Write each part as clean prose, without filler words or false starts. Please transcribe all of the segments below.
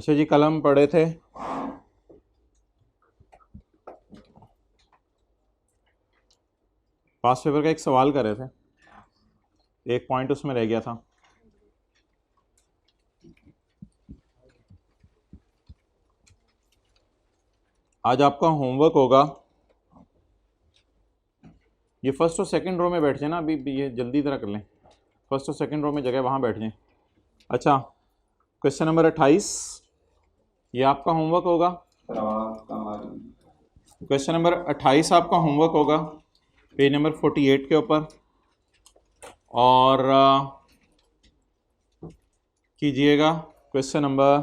अच्छा जी, कल हम पढ़े थे पास्ट पेपर का एक सवाल कर रहे थे, एक पॉइंट उसमें रह गया था। आज आपका होमवर्क होगा, ये फर्स्ट और सेकंड रो में बैठ जाए ना, अभी ये जल्दी तरह कर लें, फर्स्ट और सेकंड रो में जगह वहाँ बैठ जाएं। अच्छा, क्वेश्चन नंबर 28 ये आपका होमवर्क होगा। क्वेश्चन नंबर 28 आपका होमवर्क होगा पेज नंबर 48 के ऊपर, और कीजिएगा क्वेश्चन नंबर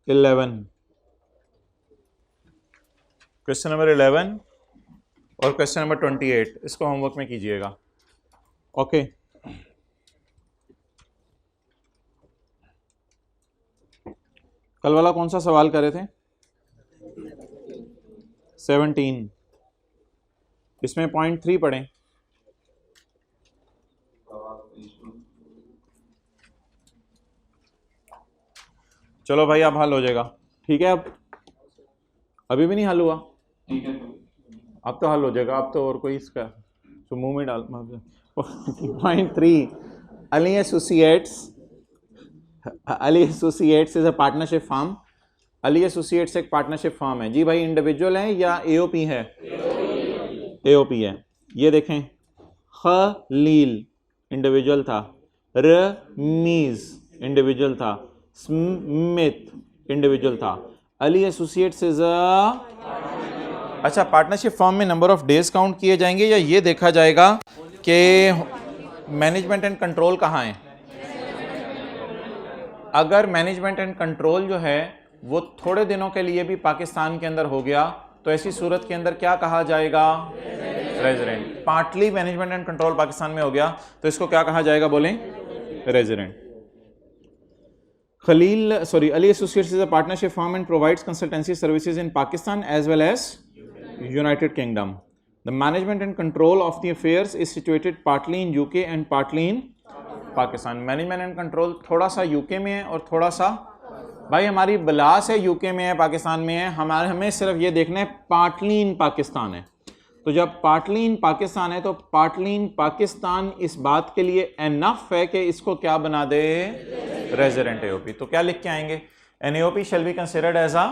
11, क्वेश्चन नंबर 11 और क्वेश्चन नंबर 28 इसको होमवर्क में कीजिएगा। ओके, कल वाला कौन सा सवाल करे थे? 17, इसमें पॉइंट 3 पढ़ें। चलो भाई, अब हल हो जाएगा, ठीक है। अब अभी भी नहीं हल हुआ, ठीक है, अब तो हल हो जाएगा। अब तो और कोई इसका तो मुंह में डाल। Point 3, Ali associates is a partnership firm. Ali associates एक पार्टनरशिप फर्म है जी भाई। इंडिविजुअल है या एओपी है? एओपी है। ये देखें, खलील इंडिविजुअल था, रमीज इंडिविजुअल था, स्मिथ इंडिविजुअल था। अली एसोसिएट्स इज अ, अच्छा, पार्टनरशिप फर्म में नंबर ऑफ डेज काउंट किए जाएंगे या ये देखा जाएगा कि मैनेजमेंट एंड कंट्रोल कहाँ है? अगर मैनेजमेंट एंड कंट्रोल जो है वो थोड़े दिनों के लिए भी पाकिस्तान के अंदर हो गया तो ऐसी सूरत के अंदर क्या कहा जाएगा? Resident. Partly management and control Pakistan में हो गया तो इसको क्या कहा जाएगा? बोलें, resident. Ali Associates is a partnership firm and provides consultancy services in Pakistan as well as United Kingdom. The management and control of the affairs is situated partly in UK and partly in Pakistan. Management and control थोड़ा सा UK में है और थोड़ा सा, भाई हमारी बलास है UK में है, पाकिस्तान में है, हमें सिर्फ ये देखना है पार्टली इन पाकिस्तान है। तो जब पार्टली इन पाकिस्तान है तो पार्टली इन पाकिस्तान इस बात के लिए एनफ है कि इसको क्या बना दे? Resident AOP. तो क्या लिख के आएंगे? An AOP shall be considered as a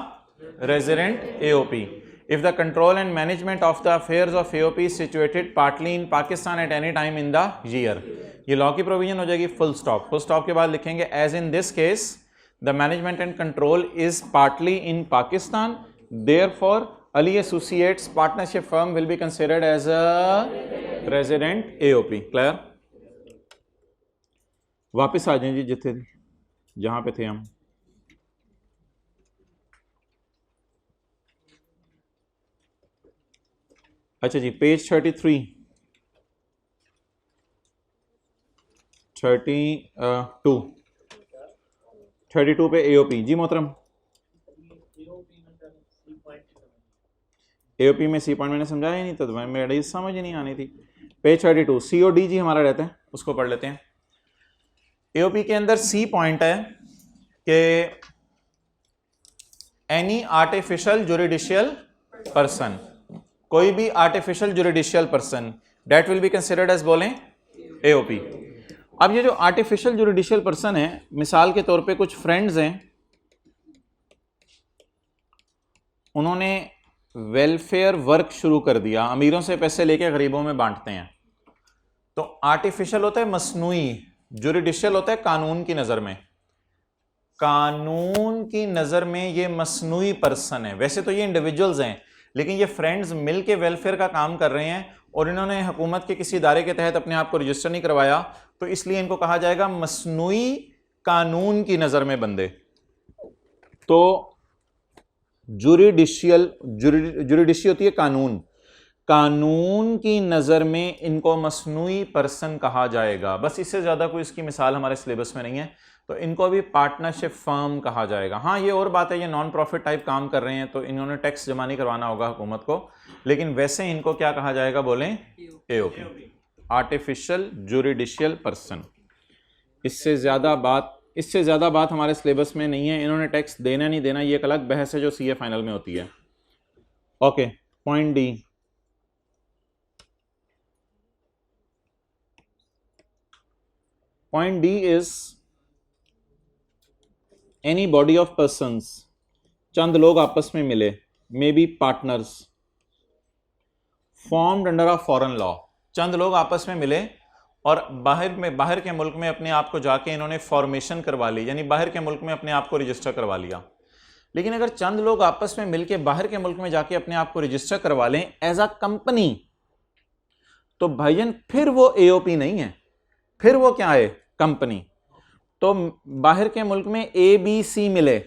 resident AOP if the control and management of the affairs of AOP is situated partly in Pakistan at any time in the year. ये law की provision हो जाएगी। Full stop. Full stop के बाद लिखेंगे as in this case the management and control is partly in Pakistan, therefore Ali Associates partnership firm will be considered as a resident AOP. Clear? वापस आ जाएं जी जिथे जहां पे थे हम। अच्छा जी, पेज 33, 32 पे AOP जी मोहतरम। एओपी में सी पॉइंट मैंने समझाया ही नहीं तो मेरी समझ ही नहीं आनी थी। पेज 32 सीओडी जी हमारा रहता है, उसको पढ़ लेते हैं। एओपी के अंदर सी पॉइंट है कि एनी आर्टिफिशियल जुरिडिशियल पर्सन, कोई भी artificial juridical person that will be considered as, बोलें, एओपी। अब ये जो आर्टिफिशियल जुरिडिशियल पर्सन है, मिसाल के तौर पे कुछ फ्रेंड्स हैं, उन्होंने वेलफेयर वर्क शुरू कर दिया, अमीरों से पैसे लेके गरीबों में बांटते हैं। तो आर्टिफिशियल होता है मसनूई, जुरिडिशियल होता है कानून की नजर में। कानून की नजर में ये मसनूई पर्सन है। वैसे तो ये इंडिविजुअल्स हैं लेकिन ये फ्रेंड्स मिलके वेलफेयर का काम कर रहे हैं और इन्होंने हुकूमत के किसी इदारे के तहत अपने आप को रजिस्टर नहीं करवाया, तो इसलिए इनको कहा जाएगा मसनूई कानून की नजर में बंदे। तो जुरिडिशियल होती है कानून, कानून की नज़र में इनको मसनूई पर्सन कहा जाएगा। बस इससे ज़्यादा कोई इसकी मिसाल हमारे सिलेबस में नहीं है, तो इनको भी पार्टनरशिप फर्म कहा जाएगा। हाँ, ये और बात है, ये नॉन प्रॉफिट टाइप काम कर रहे हैं तो इन्होंने टैक्स जमा नहीं करवाना होगा हुकूमत को, लेकिन वैसे इनको क्या कहा जाएगा? बोलें, एओपी, आर्टिफिशियल जुरिडिशियल पर्सन। इससे ज़्यादा बात हमारे सिलेबस में नहीं है। इन्होंने टैक्स देना नहीं देना ये एक अलग बहस है जो सीए फाइनल में होती है। Okay, point D, point D is any body of persons, चंद लोग आपस में मिले, may be partners, formed under a foreign law. चंद लोग आपस में मिले और बाहर के मुल्क में अपने आप को जाके इन्होंने फॉर्मेशन करवा ली, यानी बाहर के मुल्क में अपने आप को रजिस्टर करवा लिया। लेकिन अगर चंद लोग आपस में मिलके बाहर के मुल्क में जाके अपने आप को रजिस्टर करवा लें एज अ कंपनी, तो भाईजन फिर वो एओपी नहीं है, फिर वो क्या है, कंपनी। तो बाहर के मुल्क में ए बी सी मिले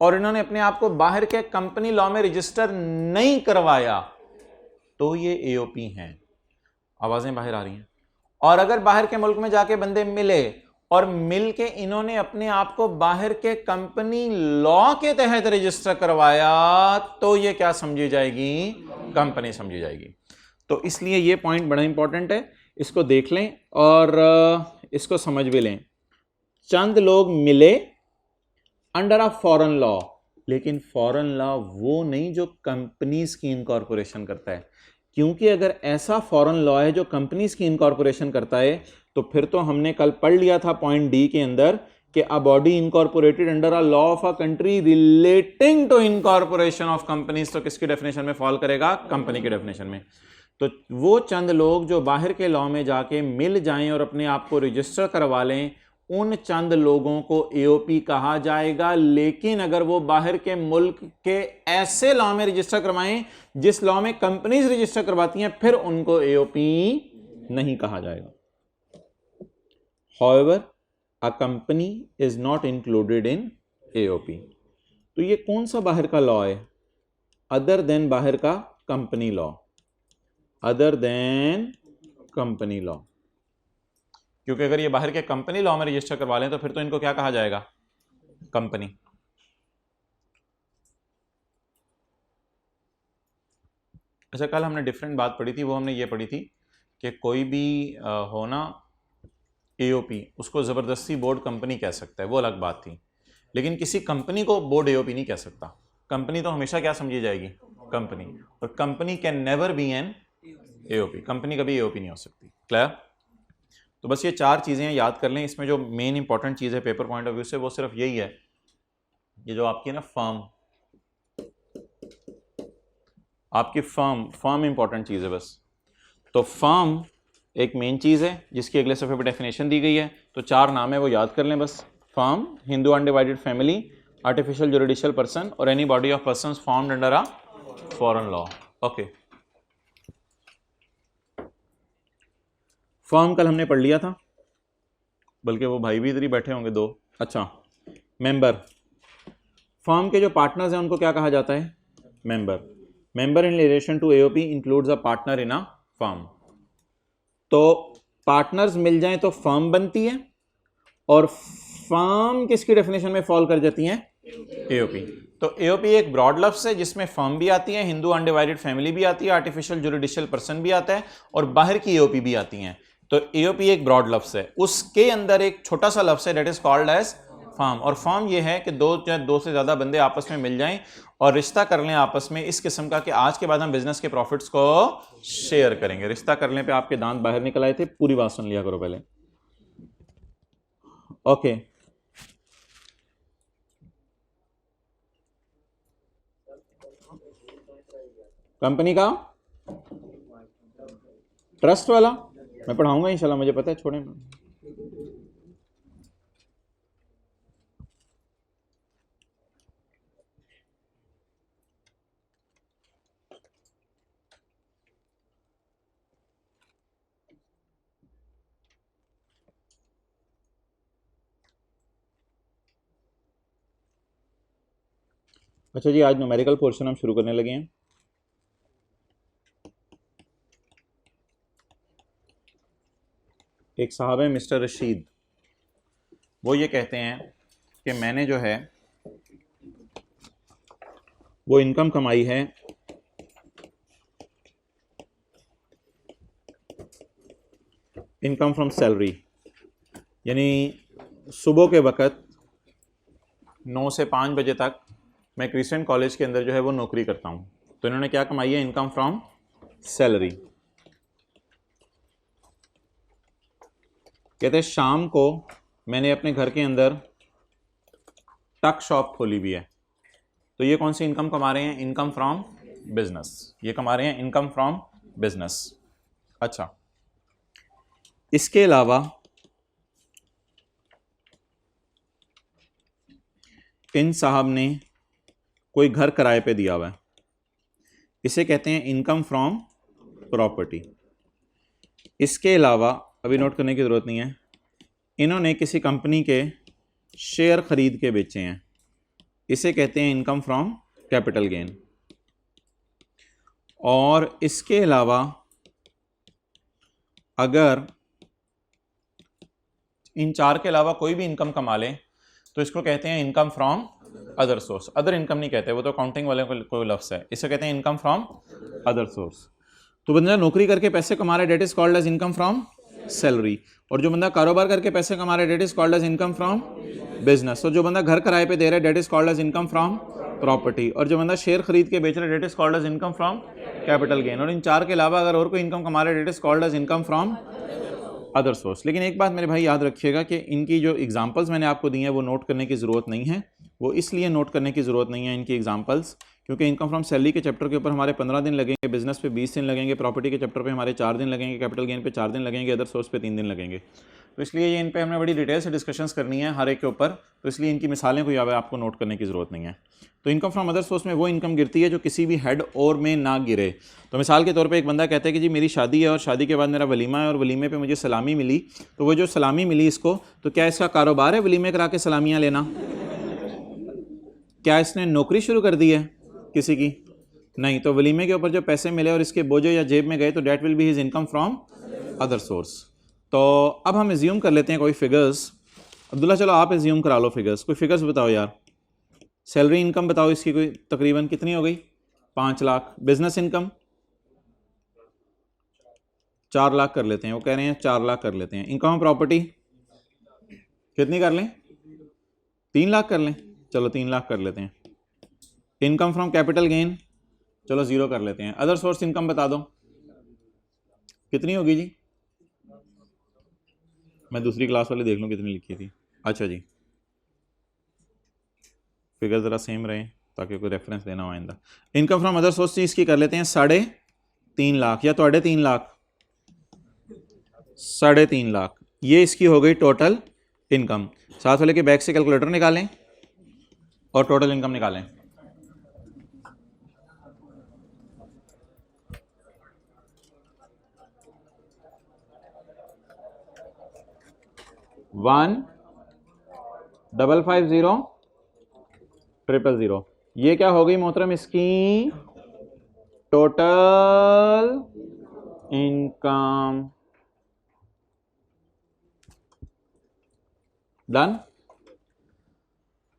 और इन्होंने अपने आप को बाहर के कंपनी लॉ में रजिस्टर नहीं करवाया, तो ये एओपी हैं। आवाजें बाहर आ रही हैं। और अगर बाहर के मुल्क में जाके बंदे मिले और मिल के इन्होंने अपने आप को बाहर के कंपनी लॉ के तहत रजिस्टर करवाया, तो ये क्या समझी जाएगी, कंपनी समझी जाएगी। तो इसलिए ये पॉइंट बड़ा इंपॉर्टेंट है, इसको देख लें और इसको समझ भी लें। चंद लोग मिले अंडर अ फॉरेन लॉ, लेकिन फॉरेन लॉ वो नहीं जो कंपनीज की इनकॉर्पोरेशन करता है, क्योंकि अगर ऐसा फॉरेन लॉ है जो कंपनीज की इनकॉर्पोरेशन करता है, तो फिर तो हमने कल पढ़ लिया था पॉइंट डी के अंदर कि a body incorporated under a law of a country relating to incorporation of companies, तो किसकी डेफिनेशन में फॉल करेगा, कंपनी की डेफिनेशन में। तो वो चंद लोग जो बाहर के लॉ में जाके मिल जाएं और अपने आप को रजिस्टर करवा लें, उन चंद लोगों को एओपी कहा जाएगा। लेकिन अगर वो बाहर के मुल्क के ऐसे लॉ में रजिस्टर करवाएं जिस लॉ में कंपनीज रजिस्टर करवाती हैं, फिर उनको एओपी नहीं कहा जाएगा। However, a company is not included in AOP। तो ये कौन सा बाहर का लॉ है, अदर देन बाहर का company law, other than company law. क्योंकि अगर ये बाहर के कंपनी लॉ में रजिस्टर करवा लें तो फिर तो इनको क्या कहा जाएगा, कंपनी। अच्छा, कल हमने डिफरेंट बात पढ़ी थी, वो हमने ये पढ़ी थी कि कोई भी होना एओपी, उसको जबरदस्ती बोर्ड कंपनी कह सकता है, वो अलग बात थी। लेकिन किसी कंपनी को बोर्ड एओपी नहीं कह सकता। कंपनी तो हमेशा क्या समझी जाएगी, कंपनी, और company can never be an AOP, company कभी एओपी नहीं हो सकती। क्लियर? तो बस ये चार चीज़ें याद कर लें। इसमें जो मेन इंपॉर्टेंट चीज़ है पेपर पॉइंट ऑफ व्यू से, वो सिर्फ यही है, ये जो आपकी ना फर्म, आपकी फर्म इंपॉर्टेंट चीज़ है बस। तो फर्म एक मेन चीज़ है जिसकी अगले सफ़े पर डेफिनेशन दी गई है। तो चार नाम है वो याद कर लें बस, firm, Hindu undivided family, artificial judicial person और any body of person formed under a foreign law. Okay, firm कल हमने पढ़ लिया था, बल्कि वो भाई भी इधर ही बैठे होंगे दो। अच्छा, मेंबर, फर्म के जो पार्टनर्स हैं उनको क्या कहा जाता है, member. Member in relation to AOP includes a partner in a firm. तो पार्टनर्स मिल जाएं तो फर्म बनती है, और फर्म किसकी डेफिनेशन में फॉल कर जाती है, एओपी। तो एओपी एक ब्रॉड लफ्ज है जिसमें फर्म भी आती है, हिंदू अनडिवाइडेड फैमिली भी आती है, आर्टिफिशियल जुडिशियल पर्सन भी आता है, और बाहर की एओपी भी आती हैं। तो एओपी एक ब्रॉड लफ्ज है, उसके अंदर एक छोटा सा लफ्ज है that is called as firm. और फर्म ये है कि दो से ज्यादा बंदे आपस में मिल जाएं और रिश्ता कर लें आपस में इस किस्म का कि आज के बाद हम बिजनेस के प्रॉफिट्स को शेयर करेंगे। रिश्ता करने पे आपके दांत बाहर निकल आए थे, पूरी बात सुन लिया करो पहले। ओके, कंपनी का ट्रस्ट वाला मैं पढ़ाऊंगा इंशाल्लाह, मुझे पता है, छोड़ें। अच्छा जी, आज न्यूमेरिकल पोर्शन हम शुरू करने लगे हैं। एक साहब है मिस्टर रशीद, वो ये कहते हैं कि मैंने जो है वो इनकम कमाई है इनकम फ्रॉम सैलरी, यानी सुबह के वक्त 9 से 5 बजे तक मैं क्रिस्चियन कॉलेज के अंदर जो है वो नौकरी करता हूँ। तो इन्होंने क्या कमाई है? Income from salary. कहते हैं शाम को मैंने अपने घर के अंदर टक शॉप खोली हुई है। तो ये कौन सी इनकम कमा रहे हैं? Income from business. ये कमा रहे हैं इनकम फ्रॉम बिजनेस। अच्छा, इसके अलावा इन साहब ने कोई घर किराए पे दिया हुआ है, इसे कहते हैं इनकम फ्रॉम प्रॉपर्टी। इसके अलावा अभी नोट करने की ज़रूरत नहीं है, इन्होंने किसी कंपनी के शेयर खरीद के बेचे हैं, इसे कहते हैं इनकम फ्रॉम कैपिटल गेन। और इसके अलावा अगर इन चार के अलावा कोई भी इनकम कमा ले तो इसको कहते हैं income from other source. Other income नहीं कहते, वो तो अकाउंटिंग वाले कोई लफ्ज़ है, इसे कहते हैं इनकम फ्रॉम अदर सोर्स। तो बंदा नौकरी करके पैसे कमा रहा है, that is called as income from salary. और जो बंदा कारोबार करके पैसे कमा रहा है, that is called as income from business. और जो बंदा घर किराए पे दे रहा है, that is called as income from property. और जो बंदा शेयर खरीद के बेच रहा है, that is called as income from capital gain. और इन चार के अलावा अगर और कोई इनकम कमा रहा है, that is called as income from other source. लेकिन एक बात मेरे भाई याद रखिएगा कि इनकी जो एग्जांपल्स मैंने आपको दी हैं वो नोट करने की ज़रूरत नहीं है। वो इसलिए नोट करने की ज़रूरत नहीं है इनकी एग्जांपल्स, क्योंकि इनकम फ्रॉम सैलरी के चैप्टर के ऊपर हमारे 15 दिन लगेंगे, बिजनेस पे 20 दिन लगेंगे, प्रॉपर्टी के चैप्टर पे हमारे 4 दिन लगेंगे, कैपिटल गेन पे 4 दिन लगेंगे, अदर सोर्स पे 3 दिन लगेंगे। तो इसलिए ये इन पे हमने बड़ी डिटेल से डिस्कशंस करनी है हर एक के ऊपर, तो इसलिए इनकी मिसालें कोई आपको नोट करने की ज़रूरत नहीं है। तो इनकम फ्रॉम अदर सोर्स में वो इनकम गिरती है जो किसी भी हेड और में ना गिरे। तो मिसाल के तौर पे एक बंदा कहता है कि जी मेरी शादी है और शादी के बाद मेरा वलीमा है और वलीमे पे मुझे सलामी मिली, तो वो जो सलामी मिली इसको, तो क्या इसका कारोबार है वलीमे करा के सलामियाँ लेना? क्या इसने नौकरी शुरू कर दी है किसी की? नहीं। तो वलीमे के ऊपर जो पैसे मिले और इसके बोझो या जेब में गए, तो that will be his income from other source. तो अब हम एज्यूम कर लेते हैं कोई फिगर्स। अब्दुल्ला चलो आप एज्यूम करा लो फिगर्स, कोई फिगर्स बताओ यार। सैलरी इनकम बताओ इसकी कोई तकरीबन कितनी हो गई? 5 लाख। बिजनेस इनकम 4 लाख कर लेते हैं, वो कह रहे हैं 4 लाख कर लेते हैं। इनकम प्रॉपर्टी कितनी कर लें? 3 लाख कर लें, चलो 3 लाख कर लेते हैं। इनकम फ्रॉम कैपिटल गेन चलो 0 कर लेते हैं। अदर सोर्स इनकम बता दो कितनी होगी जी? मैं दूसरी क्लास वाली देख लूँ कितनी लिखी थी। अच्छा जी, फिगर ज़रा सेम रहे ताकि कोई रेफरेंस देना हो आइंदा। इनकम फ्रॉम अदर सोर्स इसकी कर लेते हैं 3.5 लाख या 3.5 लाख, 3.5 लाख। ये इसकी हो गई टोटल इनकम। साथ वाले के बैक से कैलकुलेटर निकालें और टोटल इनकम निकालें। वन 550,000,000। ये क्या हो गई मोहतरम? इसकी टोटल इनकम। डन।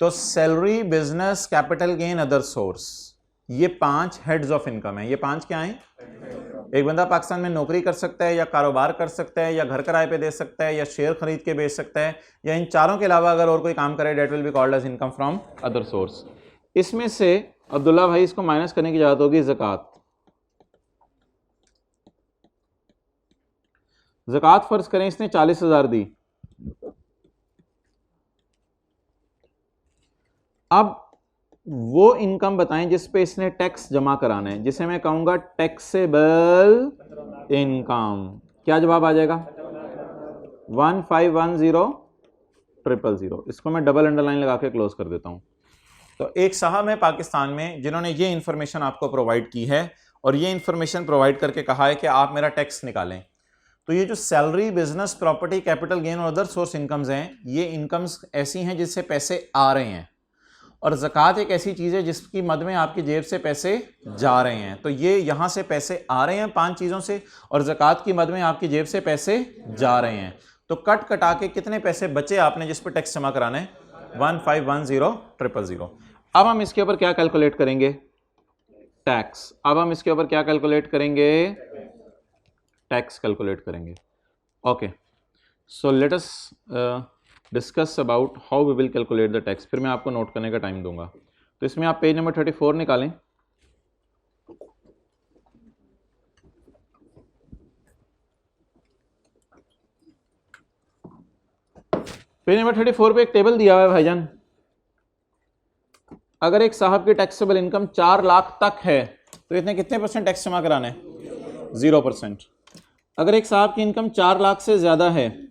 तो salary, business, capital gain, other source, ये 5 हेड्स ऑफ इनकम है। ये 5 क्या हैं? एक बंदा पाकिस्तान में नौकरी कर सकता है या कारोबार कर सकता है या घर किराए पे दे सकता है या शेयर खरीद के बेच सकता है, या इन चारों के अलावा अगर और कोई काम करे, that will be called as income from other source. इसमें से अब्दुल्ला भाई इसको माइनस करने की जरूरत होगी ज़कात। ज़कात फर्ज करें इसने 40,000 दी। अब वो इनकम बताएं जिस पे इसने टैक्स जमा कराना है, जिसे मैं कहूंगा टैक्सेबल इनकम। क्या जवाब आ जाएगा? 1510000। इसको मैं डबल अंडरलाइन लगा के क्लोज कर देता हूं। तो एक साहब है पाकिस्तान में जिन्होंने ये इंफॉर्मेशन आपको प्रोवाइड की है और ये इंफॉर्मेशन प्रोवाइड करके कहा है कि आप मेरा टैक्स निकालें। तो ये जो salary, business, property, capital gain और अदर सोर्स इनकम्स हैं, ये इनकम्स ऐसी हैं जिससे पैसे आ रहे हैं, और ज़कात एक ऐसी चीज़ है जिसकी मद में आपकी जेब से पैसे जा रहे हैं। तो ये यहाँ से पैसे आ रहे हैं 5 चीज़ों से, और ज़कात की मद में आपकी जेब से पैसे जा रहे हैं। तो कट कटा के कितने पैसे बचे आपने जिस पर टैक्स जमा कराना है? 1510000। अब हम इसके ऊपर क्या कैलकुलेट करेंगे? टैक्स। अब हम इसके ऊपर क्या कैलकुलेट करेंगे? टैक्स कैलकुलेट करेंगे। Okay, so let us discuss about how we will calculate the tax, फिर मैं आपको नोट करने का टाइम दूंगा। तो इसमें आप पेज नंबर 34 निकालें। पेज नंबर 34 पे एक टेबल दिया हुआ है भाईजान। अगर एक साहब की टैक्सेबल इनकम 4 लाख तक है तो इतने कितने परसेंट टैक्स जमा कराने? 0%। अगर एक साहब की इनकम 4 लाख से ज्यादा है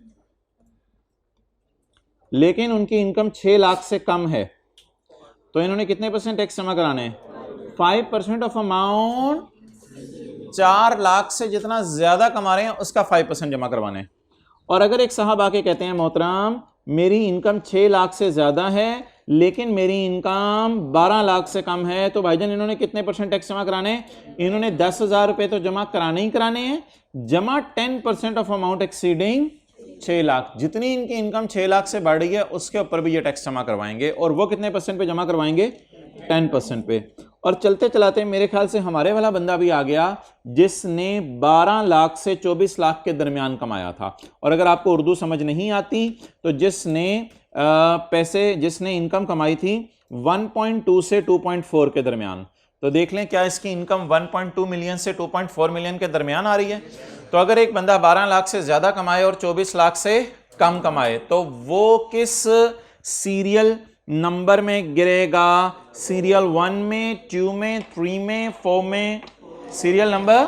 लेकिन उनकी इनकम 6 लाख से कम है तो इन्होंने कितने परसेंट टैक्स जमा कराने हैं? 5% ऑफ अमाउंट। 4 लाख से जितना ज्यादा कमा रहे हैं उसका 5% जमा करवाने। और अगर एक साहब आके कहते हैं मोहतरम मेरी इनकम 6 लाख से ज्यादा है लेकिन मेरी इनकम 12 लाख से कम है, तो भाईजान इन्होंने कितने परसेंट टैक्स जमा कराने? इन्होंने 10,000 रुपए तो जमा कराने ही कराने हैं, जमा 10% ऑफ अमाउंट एक्सीडिंग 6 लाख। जितनी इनकी इनकम 6 लाख से बढ़ रही है उसके ऊपर भी ये टैक्स जमा करवाएंगे। और वो कितने परसेंट पे जमा करवाएंगे? 10% पे। और चलते चलाते मेरे ख्याल से हमारे वाला बंदा भी आ गया जिसने 12 लाख से 24 लाख के दरमियान कमाया था। और अगर आपको उर्दू समझ नहीं आती तो जिसने इनकम कमाई थी 1.2 से 2.4 के दरमियान, तो देख लें क्या इसकी इनकम 1.2 मिलियन से 2.4 मिलियन के दरमियान आ रही है। तो अगर एक बंदा 12 लाख से ज्यादा कमाए और 24 लाख से कम कमाए तो वो किस सीरियल नंबर में गिरेगा? सीरियल 1 में, 2 में, 3 में, 4 में? सीरियल नंबर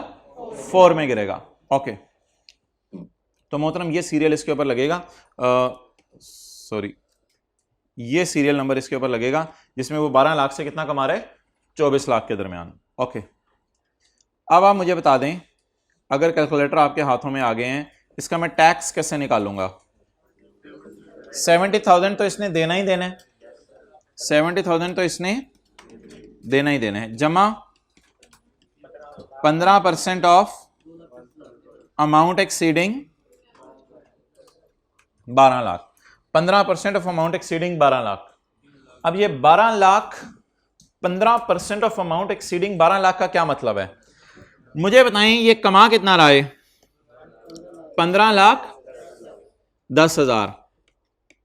4 में गिरेगा। ओके, तो मोहतरम ये सीरियल इसके ऊपर लगेगा, सॉरी ये सीरियल नंबर इसके ऊपर लगेगा जिसमें वो 12 लाख से कितना कमा रहे? 24 लाख के दरमियान। ओके, अब आप मुझे बता दें अगर कैलकुलेटर आपके हाथों में आ गए हैं इसका मैं टैक्स कैसे निकालूंगा? 70,000 तो इसने देना ही देना है, 70,000 तो इसने देना ही देना है, जमा 15% of amount exceeding 12 lakh. 15% of amount exceeding 12 lakh. अब ये 12 lakh 15% of amount exceeding 12 lakh का क्या मतलब है? मुझे बताएं ये कमा कितना रहा है? 15 लाख 10,000।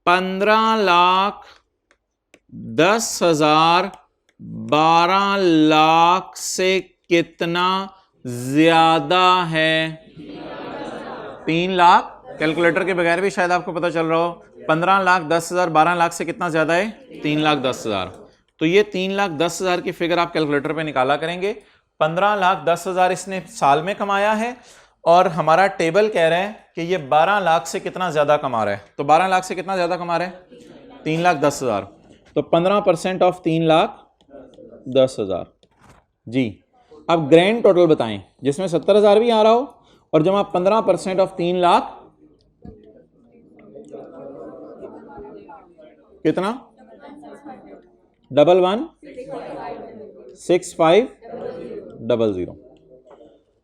15 लाख 10,000 12 लाख से कितना ज्यादा है? 3 लाख। कैलकुलेटर के बगैर भी शायद आपको पता चल रहा हो। 15 लाख 10,000 12 लाख से कितना ज्यादा है? 3 लाख 10,000। तो ये 3 लाख 10,000 की फिगर आप कैलकुलेटर पे निकाला करेंगे। 15 लाख 10,000 इसने साल में कमाया है और हमारा टेबल कह रहा है कि ये 12 लाख से कितना ज्यादा कमा रहा है। तो 12 लाख से कितना ज्यादा कमा रहा है? 3 लाख 10,000। तो 15% ऑफ 3 लाख 10,000 जी। अब ग्रैंड टोटल बताएं जिसमें 70,000 भी आ रहा हो और जब आप 15% ऑफ 3 लाख कितना? 116500।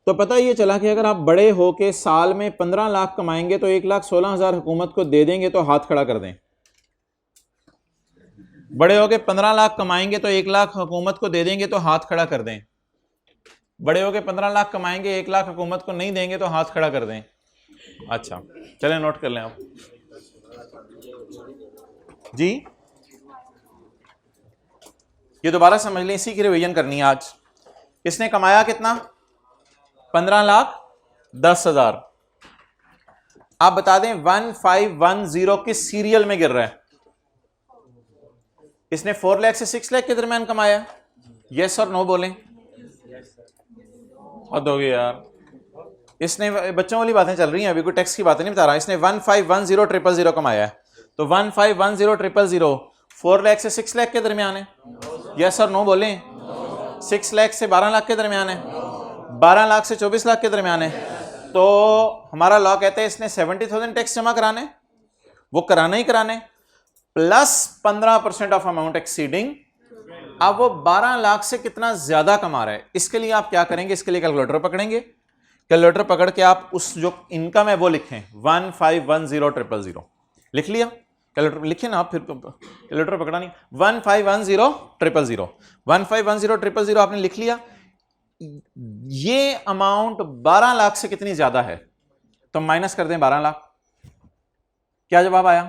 तो पता ये चला कि अगर आप बड़े हो के साल में 15 लाख कमाएंगे तो 1,16,000 हुकूमत को दे देंगे तो हाथ खड़ा कर दें। बड़े हो के 15 लाख कमाएंगे तो 1 लाख हुकूमत को दे देंगे तो हाथ खड़ा कर दें। बड़े हो के 15 लाख कमाएंगे 1 लाख हुकूमत को नहीं देंगे तो हाथ खड़ा कर दें। अच्छा चलें नोट कर लें आप जी। ये दोबारा समझ लें, इसी की रिवीजन करनी है आज। इसने कमाया कितना? 15 लाख 10,000। आप बता दें 1510 किस सीरियल में गिर रहा है? इसने 4 लाख से 6 लाख के दरमियान कमाया। यस और नो बोलें। हद हो गई यार, इसने बच्चों वाली बातें चल रही हैं, अभी कोई टैक्स की बातें नहीं बता रहा। इसने 1510,000 कमाया है। तो 1510,000 4 लाख से 6 लाख के दरमियान है। यस और नो बोलें। 6 लाख से 12 लाख के दरमियान है, 12 लाख से 24 लाख के दरमियान है। तो हमारा लॉ कहता है इसने 70,000 टैक्स जमा कराने, वो कराना ही कराने, प्लस 15% ऑफ अमाउंट एक्सीडिंग। अब वो 12 लाख से कितना ज्यादा कमा रहा है, इसके लिए आप क्या करेंगे? इसके लिए कैलकुलेटर पकड़ेंगे। कैलकुलेटर पकड़ के आप उस जो इनकम है वो लिखें 1510,000 लिख लिया। कैलकुलेटर लिखे ना आप, फिर कैलकुलेटर पकड़ा नहीं। 1510,000 1510,000 आपने लिख लिया। ये अमाउंट 12 लाख से कितनी ज्यादा है तो माइनस कर दें 12 लाख। क्या जवाब आया?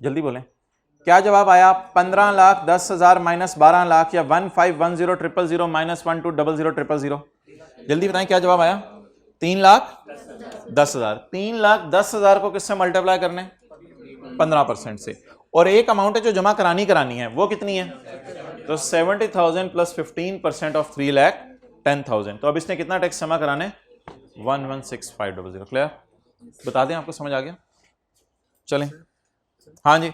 जल्दी बोलें, क्या जवाब आया? 15,10,000 माइनस 12 लाख या 1510,000,000 माइनस 1200,000,000। जल्दी बताएं क्या जवाब आया? 3,10,000। 3,10,000 को किससे मल्टीप्लाई करने? 15% से। और एक अमाउंट है जो जमा करानी है, वो कितनी है? तो 70,000 प्लस 15% ऑफ 3,10,000। तो अब इसने कितना टैक्स जमा कराने? 116500। क्लियर? बता दें, आपको समझ आ गया? चलें, हाँ जी,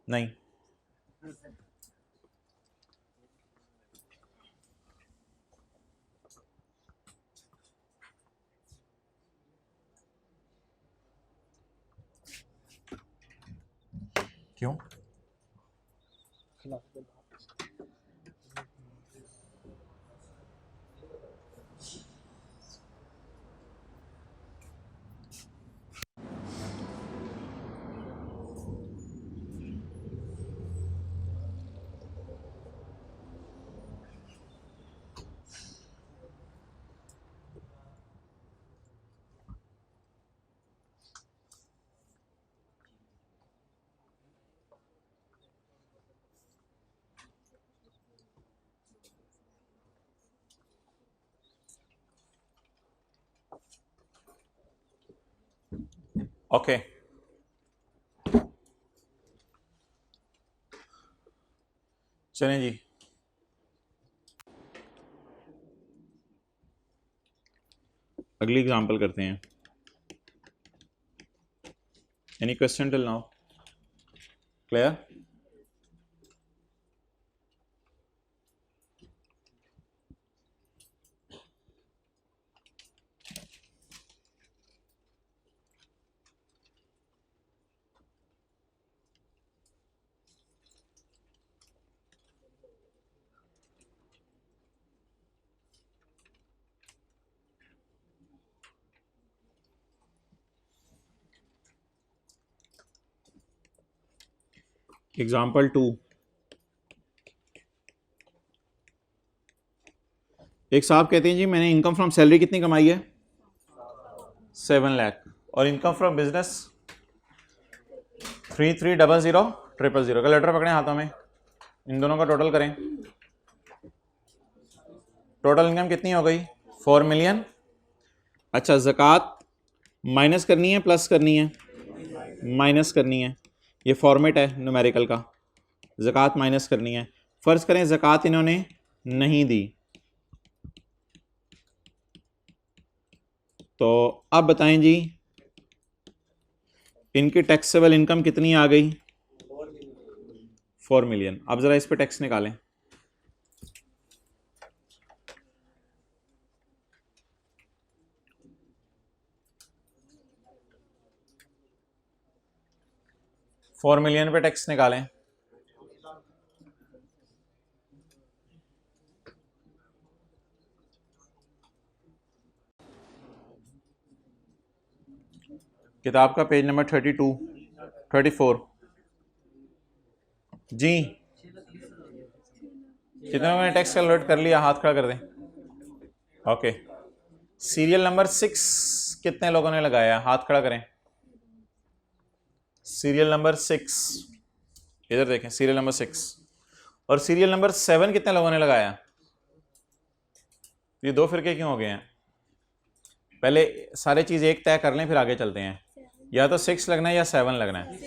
नहीं क्यों? ओके, चलें जी, अगली एग्जांपल करते हैं। Any question till now? Clear? Example 2, एक साहब कहते हैं जी मैंने इनकम फ्रॉम सैलरी कितनी कमाई है? 7 लाख, और इनकम फ्रॉम बिजनेस 3300,000 का लेटर पकड़े हाथों में, इन दोनों का टोटल करें। टोटल इनकम कितनी हो गई? 4 मिलियन। अच्छा, ज़कात माइनस करनी है प्लस करनी है? माइनस करनी है, ये फॉर्मेट है न्यूमेरिकल का, ज़कात माइनस करनी है। फ़र्ज़ करें ज़कात इन्होंने नहीं दी, तो अब बताएं जी इनकी टैक्सेबल इनकम कितनी आ गई? 4 मिलियन। अब ज़रा इस पे टैक्स निकालें। $4 मिलियन पे टैक्स निकालें। किताब का पेज नंबर 32, 34 जी। कितने लोगों ने टैक्स कैलकुलेट कर लिया? हाथ खड़ा कर दें। ओके, सीरियल नंबर 6 कितने लोगों ने लगाया? हाथ खड़ा करें। सीरियल नंबर 6, इधर देखें, सीरियल नंबर 6। और सीरियल नंबर 7 कितने लोगों ने लगाया? ये दो फिरके क्यों हो गए हैं? पहले सारे चीज एक तय कर लें, फिर आगे चलते हैं। या तो 6 लगना है या 7 लगना है।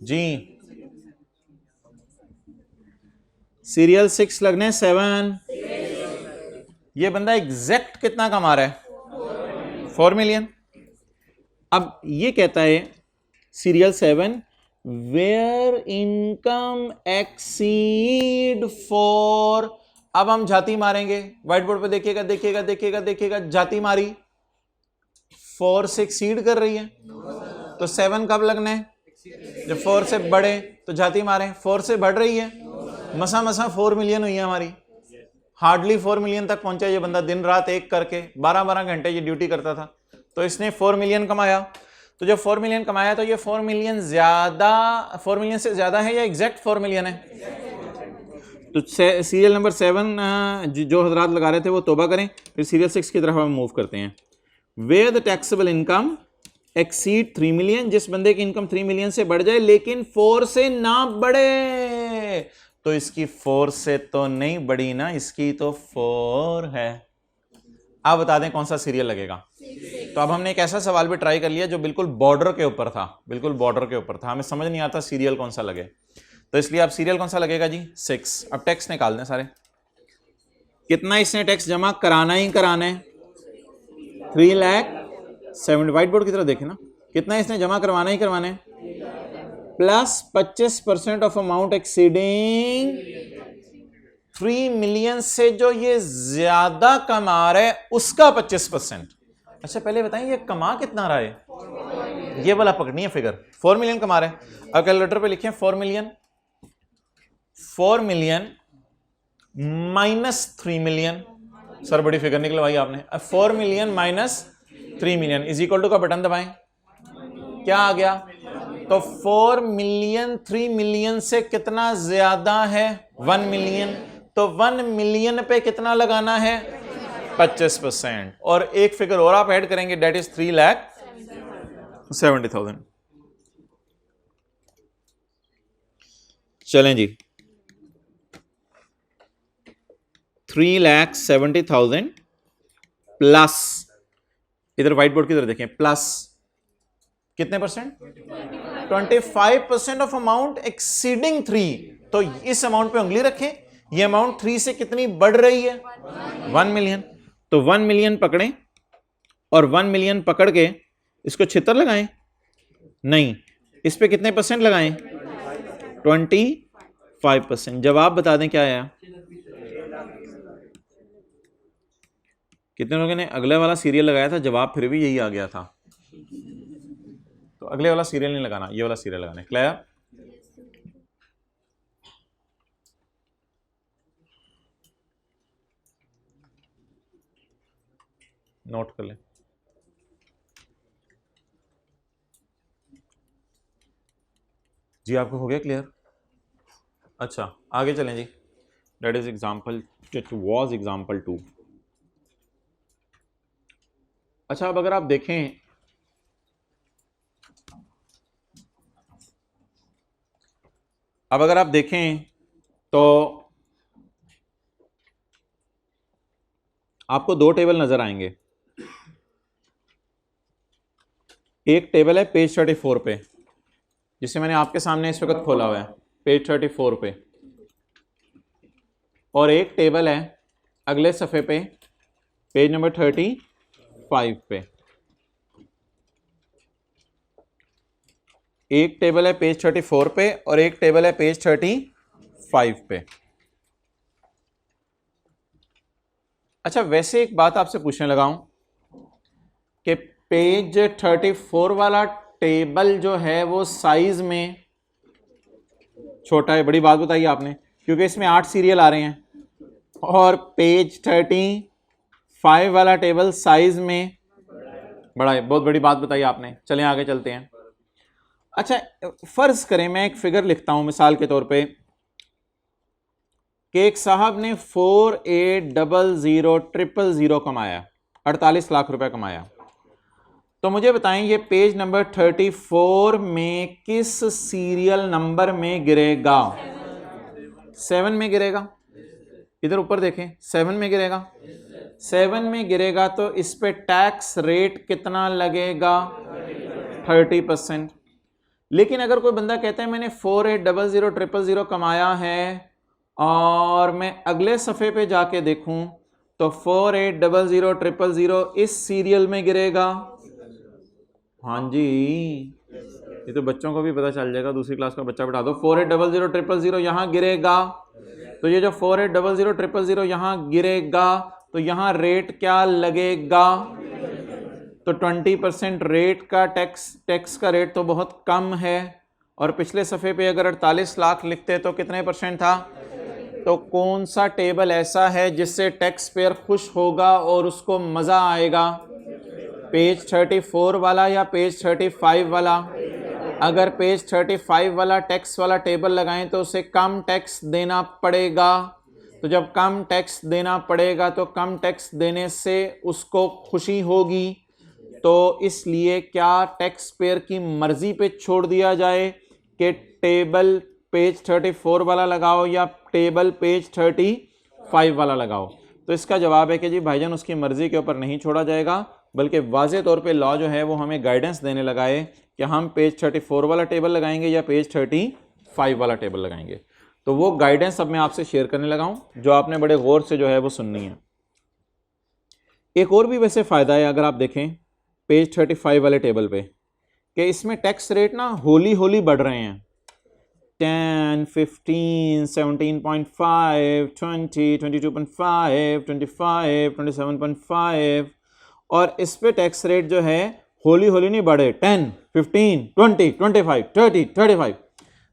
जी, सीरियल 6 लगने 7। ये बंदा एग्जैक्ट कितना कमा रहा है? 4 मिलियन। अब ये कहता है सीरियल 7 वेयर इनकम एक्सीड 4। अब हम जाती मारेंगे, व्हाइट बोर्ड पे देखिएगा देखिएगा देखिएगा देखिएगा, जाती मारी 4 से एक्सीड कर रही है, तो 7 कब लगना है? जब 4 से बढ़े, तो जाती मारें 4 से बढ़ रही है, मसा मसा 4 मिलियन हुई है हमारी, हार्डली 4 मिलियन तक पहुंचा ये बंदा, दिन रात एक करके 12-12 घंटे ये ड्यूटी करता था, तो इसने 4 मिलियन कमाया। तो जब 4 मिलियन कमाया तो ये 4 मिलियन से ज्यादा है या एग्जैक्ट 4 मिलियन है? तो सीरियल नंबर 7 जो हजरात लगा रहे थे वो तोबा करें, फिर सीरियल 6 की तरफ हम मूव करते हैं। Where the taxable income exceed 3 million, जिस बंदे की इनकम 3 मिलियन से बढ़ जाए लेकिन 4 से ना बढ़े, तो इसकी 4 से तो नहीं बढ़ी ना, इसकी तो 4 है। आप बता दें कौन सा सीरियल लगेगा। तो अब हमने एक ऐसा सवाल भी ट्राई कर लिया जो बिल्कुल बॉर्डर के ऊपर था, बिल्कुल बॉर्डर के ऊपर था, हमें समझ नहीं आता सीरियल कौन सा लगे, तो इसलिए आप सीरियल कौन सा लगेगा जी 6। अब टैक्स निकाल दें सारे, कितना इसने टैक्स जमा कराना ही कराना है 3,70,000। व्हाइट बोर्ड की तरफ देखें ना, कितना इसने जमा करवाना ही करवाना है, plus 25% of amount exceeding 3 million से जो ये ज्यादा कमा रहा है उसका 25%। अच्छा पहले बताएं ये कमा कितना रहा है, ये वाला पकड़नी है फिगर। 4 मिलियन कमा रहे हैं, अब कैलकुलेटर पे लिखें 4 मिलियन माइनस 3 मिलियन। सर बड़ी फिगर निकलवाई आपने। अब 4 million minus 3 million is equal to का बटन दबाएं, क्या आ गया, तो 4 मिलियन 3 मिलियन से कितना ज्यादा है 1 मिलियन, तो 1 मिलियन पे कितना लगाना है 25%। और एक फिगर और आप ऐड करेंगे, डेट इज 3,70,000। चलें जी 3,70,000 प्लस, इधर व्हाइट बोर्ड की तरफ देखें, प्लस कितने परसेंट, 25% ऑफ अमाउंट एक्सीडिंग 3। तो इस अमाउंट पे उंगली रखें, ये अमाउंट 3 से कितनी बढ़ रही है 1 मिलियन, तो 1 मिलियन पकड़ें और 1 मिलियन पकड़ के इसको 76 लगाएं, नहीं इस पे कितने परसेंट लगाएं 25%। जवाब बता दें क्या आया, कितने लोगों ने अगले वाला सीरियल लगाया था, जवाब फिर भी यही आ गया था। तो अगले वाला सीरियल नहीं लगाना, ये वाला सीरियल लगाना है। क्लियर, नोट कर लें। जी आपको हो गया क्लियर। अच्छा आगे चलें जी, that is example, it was example 2। अच्छा अब अगर आप देखें, तो आपको 2 टेबल नजर आएंगे। एक टेबल है पेज 34 पे, जिसे मैंने आपके सामने इस वक्त खोला हुआ है, पेज 34 पे, और एक टेबल है अगले सफ़े पे, पेज नंबर 35 पे। एक टेबल है पेज 34 पे और एक टेबल है पेज 35 पे। अच्छा वैसे एक बात आपसे पूछने लगा हूं कि पेज 34 वाला टेबल जो है वो साइज में छोटा है, बड़ी बात बताई आपने, क्योंकि इसमें 8 सीरियल आ रहे हैं, और पेज 35 वाला टेबल साइज में बड़ा है, बहुत बड़ी बात बताई आपने। चलें आगे चलते हैं। अच्छा फर्ज करें मैं एक फिगर लिखता हूं मिसाल के तौर पे कि एक साहब ने 480000 कमाया, 48 लाख रुपए कमाया। तो मुझे बताएं ये पेज नंबर 34 में किस सीरियल नंबर में गिरेगा, 7 में गिरेगा। इधर ऊपर देखें 7 में गिरेगा, 7 में गिरेगा तो इस पे टैक्स रेट कितना लगेगा 30%। लेकिन अगर कोई बंदा कहता है मैंने 480000 कमाया है और मैं अगले सफ़े पे जाके देखूं तो 480000 इस सीरियल में गिरेगा। हाँ जी, ये तो बच्चों को भी पता चल जाएगा, दूसरी क्लास का बच्चा बैठा दो। 480000 यहाँ गिरेगा, तो ये जो 480000 यहाँ गिरेगा तो यहाँ रेट क्या लगेगा, तो 20% रेट का टैक्स का रेट तो बहुत कम है। और पिछले सफ़े पे अगर 48 लाख लिखते तो कितने परसेंट था। तो कौन सा टेबल ऐसा है जिससे टैक्स पेयर खुश होगा और उसको मज़ा आएगा, पेज 34 वाला या पेज 35 वाला। अगर पेज 35 वाला टैक्स वाला टेबल लगाएं तो उसे कम टैक्स देना पड़ेगा। तो जब कम टैक्स देना पड़ेगा तो कम टैक्स देने से उसको खुशी होगी। तो इसलिए क्या टैक्स पेयर की मर्जी पे छोड़ दिया जाए कि टेबल पेज 34 वाला लगाओ या टेबल पेज 35 वाला लगाओ? तो इसका जवाब है कि जी भाईजान उसकी मर्जी के ऊपर नहीं छोड़ा जाएगा, बल्कि वाज़े तौर पे लॉ जो है वो हमें गाइडेंस देने लगा है कि हम पेज 34 वाला टेबल लगाएंगे या पेज 35 वाला टेबल लगाएंगे। तो वो गाइडेंस अब मैं आपसे शेयर करने लगा हूं, जो आपने बड़े गौर से जो है वो सुननी है। एक और भी वैसे फ़ायदा है अगर आप देखें पेज 35 वाले टेबल पे कि इसमें टैक्स रेट ना होली होली बढ़ रहे हैं। 10, 15, 17.5, 20, 22.5, 25, 27.5 और इस पे टैक्स रेट जो है होली होली नहीं बढ़े। 10, 15, 20, 25, 30, 35।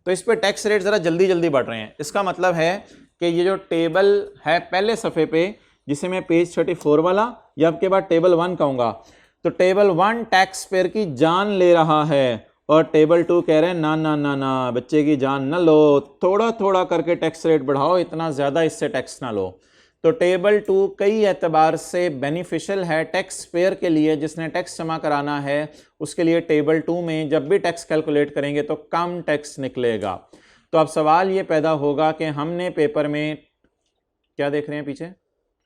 तो इस पे टैक्स रेट ज़रा जल्दी जल्दी बढ़ रहे हैं। इसका मतलब है कि ये जो टेबल है पहले सफ़े पे, जिसे मैं पेज 34 वाला या आपके बाद टेबल 1 कहूँगा, तो टेबल 1 टैक्स पेयर की जान ले रहा है और टेबल 2 कह रहे हैं ना ना ना ना बच्चे की जान ना लो, थोड़ा थोड़ा करके टैक्स रेट बढ़ाओ, इतना ज़्यादा इससे टैक्स ना लो। तो टेबल 2 कई एतबार से बेनिफिशियल है टैक्स पेयर के लिए, जिसने टैक्स जमा कराना है उसके लिए टेबल 2 में जब भी टैक्स कैलकुलेट करेंगे तो कम टैक्स निकलेगा। तो अब सवाल ये पैदा होगा कि हमने पेपर में क्या देख रहे हैं, पीछे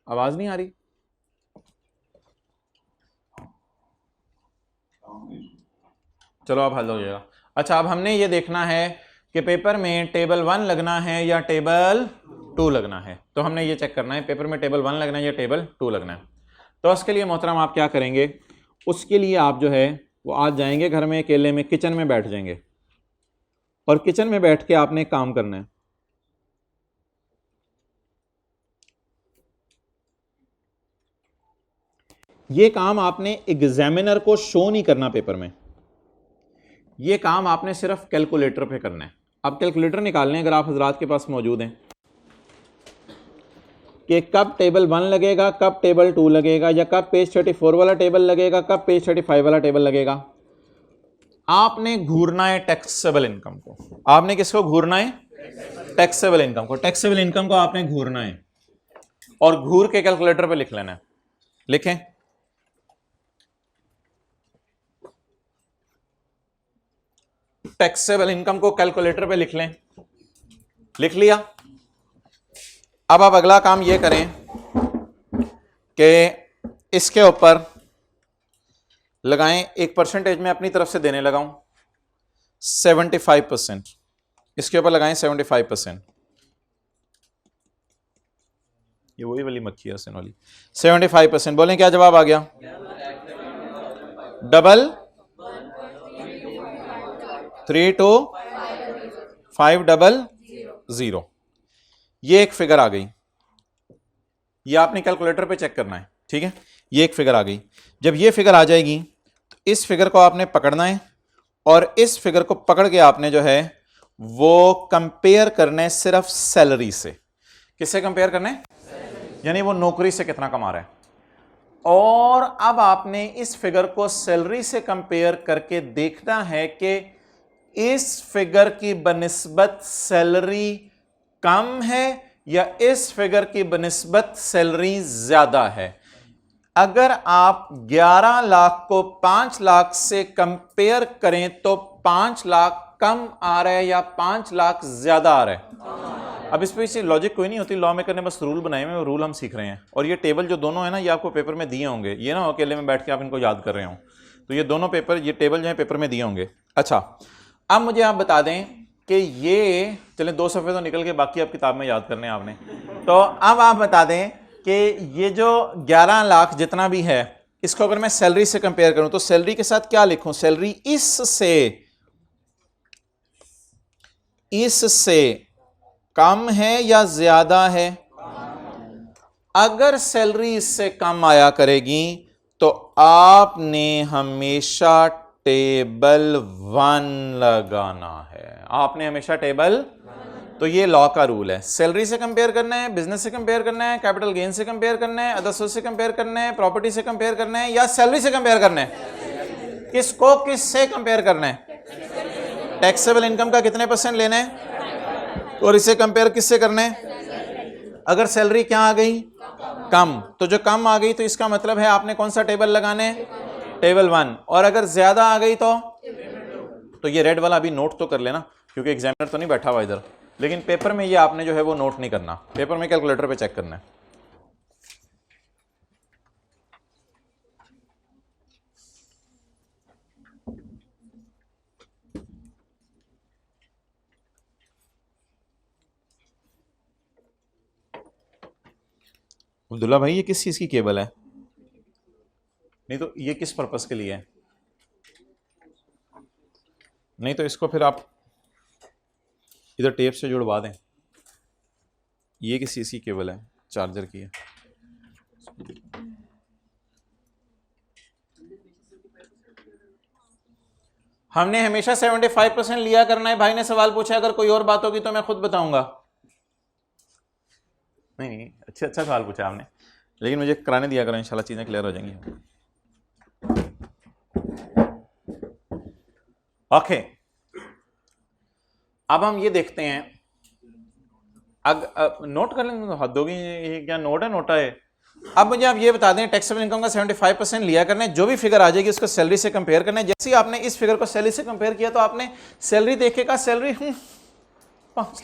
आवाज़ नहीं आ रही? चलो अब हल हो जाएगा। अच्छा, अब हमने ये देखना है कि पेपर में टेबल 1 लगना है या टेबल 2 लगना है। तो हमने ये चेक करना है पेपर में टेबल 1 लगना है या टेबल 2 लगना है। तो उसके लिए मोहतरम आप क्या करेंगे, उसके लिए आप जो है वो आज जाएंगे घर में अकेले में किचन में बैठ जाएंगे और किचन में बैठ के आपने काम करना है। ये काम आपने एग्जामिनर को शो नहीं करना पेपर में, ये काम आपने सिर्फ कैलकुलेटर पे करना है। अब कैलकुलेटर निकालने अगर आप हजरात के पास मौजूद हैं कि कब टेबल 1 लगेगा, कब टेबल 2 लगेगा, या कब पेज 34 वाला टेबल लगेगा, कब पेज 35 वाला टेबल लगेगा। आपने घूरना है टैक्सेबल इनकम को। आपने किसको घूरना है? टैक्सेबल इनकम को। टैक्सेबल इनकम को आपने घूरना है और घूर के कैलकुलेटर पे लिख लेना है। लिखें, टैक्सेबल इनकम को कैलकुलेटर पे लिख लें। लिख लिया। अब आप अगला काम ये करें कि इसके ऊपर लगाएं, एक परसेंटेज में अपनी तरफ से देने लगाऊं 75%। इसके ऊपर लगाएं 75%। ये वही वाली मक्खी है हसन वाली। 75%। बोलें क्या जवाब आ गया? डबल 3250। ये एक फिगर आ गई, ये आपने कैलकुलेटर पे चेक करना है, ठीक है। ये एक फिगर आ गई। जब ये फिगर आ जाएगी तो इस फिगर को आपने पकड़ना है और इस फिगर को पकड़ के आपने जो है वो कंपेयर करना है सिर्फ सैलरी से। किससे कंपेयर करना है? यानी वो नौकरी से कितना कमा रहा है। और अब आपने इस फिगर को सैलरी से कंपेयर करके देखना है कि इस फिगर की बनिस्बत सैलरी कम है या इस फिगर की बनिस्बत सैलरी ज्यादा है। अगर आप 11 लाख को 5 लाख से कंपेयर करें तो 5 लाख कम आ रहा है या 5 लाख ज्यादा आ रहा है। अब इस पे लॉजिक कोई नहीं होती, लॉ मेकर ने बस रूल बनाए हुए, रूल हम सीख रहे हैं। और ये टेबल जो दोनों है ना, ये आपको पेपर में दिए होंगे, ये ना अकेले में बैठ के आप इनको याद कर रहे हो। तो ये दोनों पेपर, ये टेबल जो है पेपर में दिए होंगे। अच्छा, अब मुझे आप बता दें कि ये चलें 2 सफ़े तो निकल के बाकी आप किताब में याद करने हैं आपने। तो अब आप बता दें कि ये जो 11 लाख जितना भी है, इसको अगर मैं सैलरी से कंपेयर करूं तो सैलरी के साथ क्या लिखूं? सैलरी इससे कम है या ज्यादा है? अगर सैलरी इससे कम आया करेगी तो आपने हमेशा टेबल 1 लगाना है। आपने हमेशा टेबल, तो ये लॉ का रूल है। सैलरी से कंपेयर करना है, बिजनेस से कंपेयर करना है, कैपिटल गेन से कंपेयर करना है, अदर सोर्स से कंपेयर करना है, प्रॉपर्टी से कंपेयर करना है या सैलरी से कंपेयर करना है? किसको किससे कंपेयर करना है? टैक्सेबल इनकम का कितने % लेना है और इसे कंपेयर किससे करना है? अगर सैलरी क्या आ गई? कम, तो जो कम आ गई तो इसका मतलब है आपने कौन सा टेबल लगाना है? टेबल 1। और अगर ज्यादा आ गई तो ये रेड वाला अभी नोट तो कर लेना, क्योंकि एग्जामिनर तो नहीं बैठा हुआ इधर, लेकिन पेपर में ये आपने जो है वो नोट नहीं करना, पेपर में कैलकुलेटर पे चेक करना है। अब्दुल्ला भाई ये किस चीज की केबल है? नहीं तो ये किस पर्पस के लिए है? नहीं तो इसको फिर आप इधर टेप से जुड़वा दें। ये किस चीज की केबल है? चार्जर की है। हमने हमेशा 75% लिया करना है। भाई ने सवाल पूछा, अगर कोई और बात होगी तो मैं खुद बताऊंगा। नहीं, अच्छा सवाल पूछा आपने, लेकिन मुझे कराने दिया करो, इंशाल्लाह चीजें क्लियर हो जाएंगी। ओके, अब हम ये देखते हैं, नोट कर लेंगे तो हद होगी, ये क्या नोट है, नोटा है। अब मुझे आप ये बता दें, टैक्सेबल इनकम का 75% लिया करना है, जो भी फिगर आ जाएगी उसको सैलरी से कंपेयर करना है। जैसे ही आपने इस फिगर को सैलरी से कंपेयर किया तो आपने सैलरी देखेगा, सैलरी 5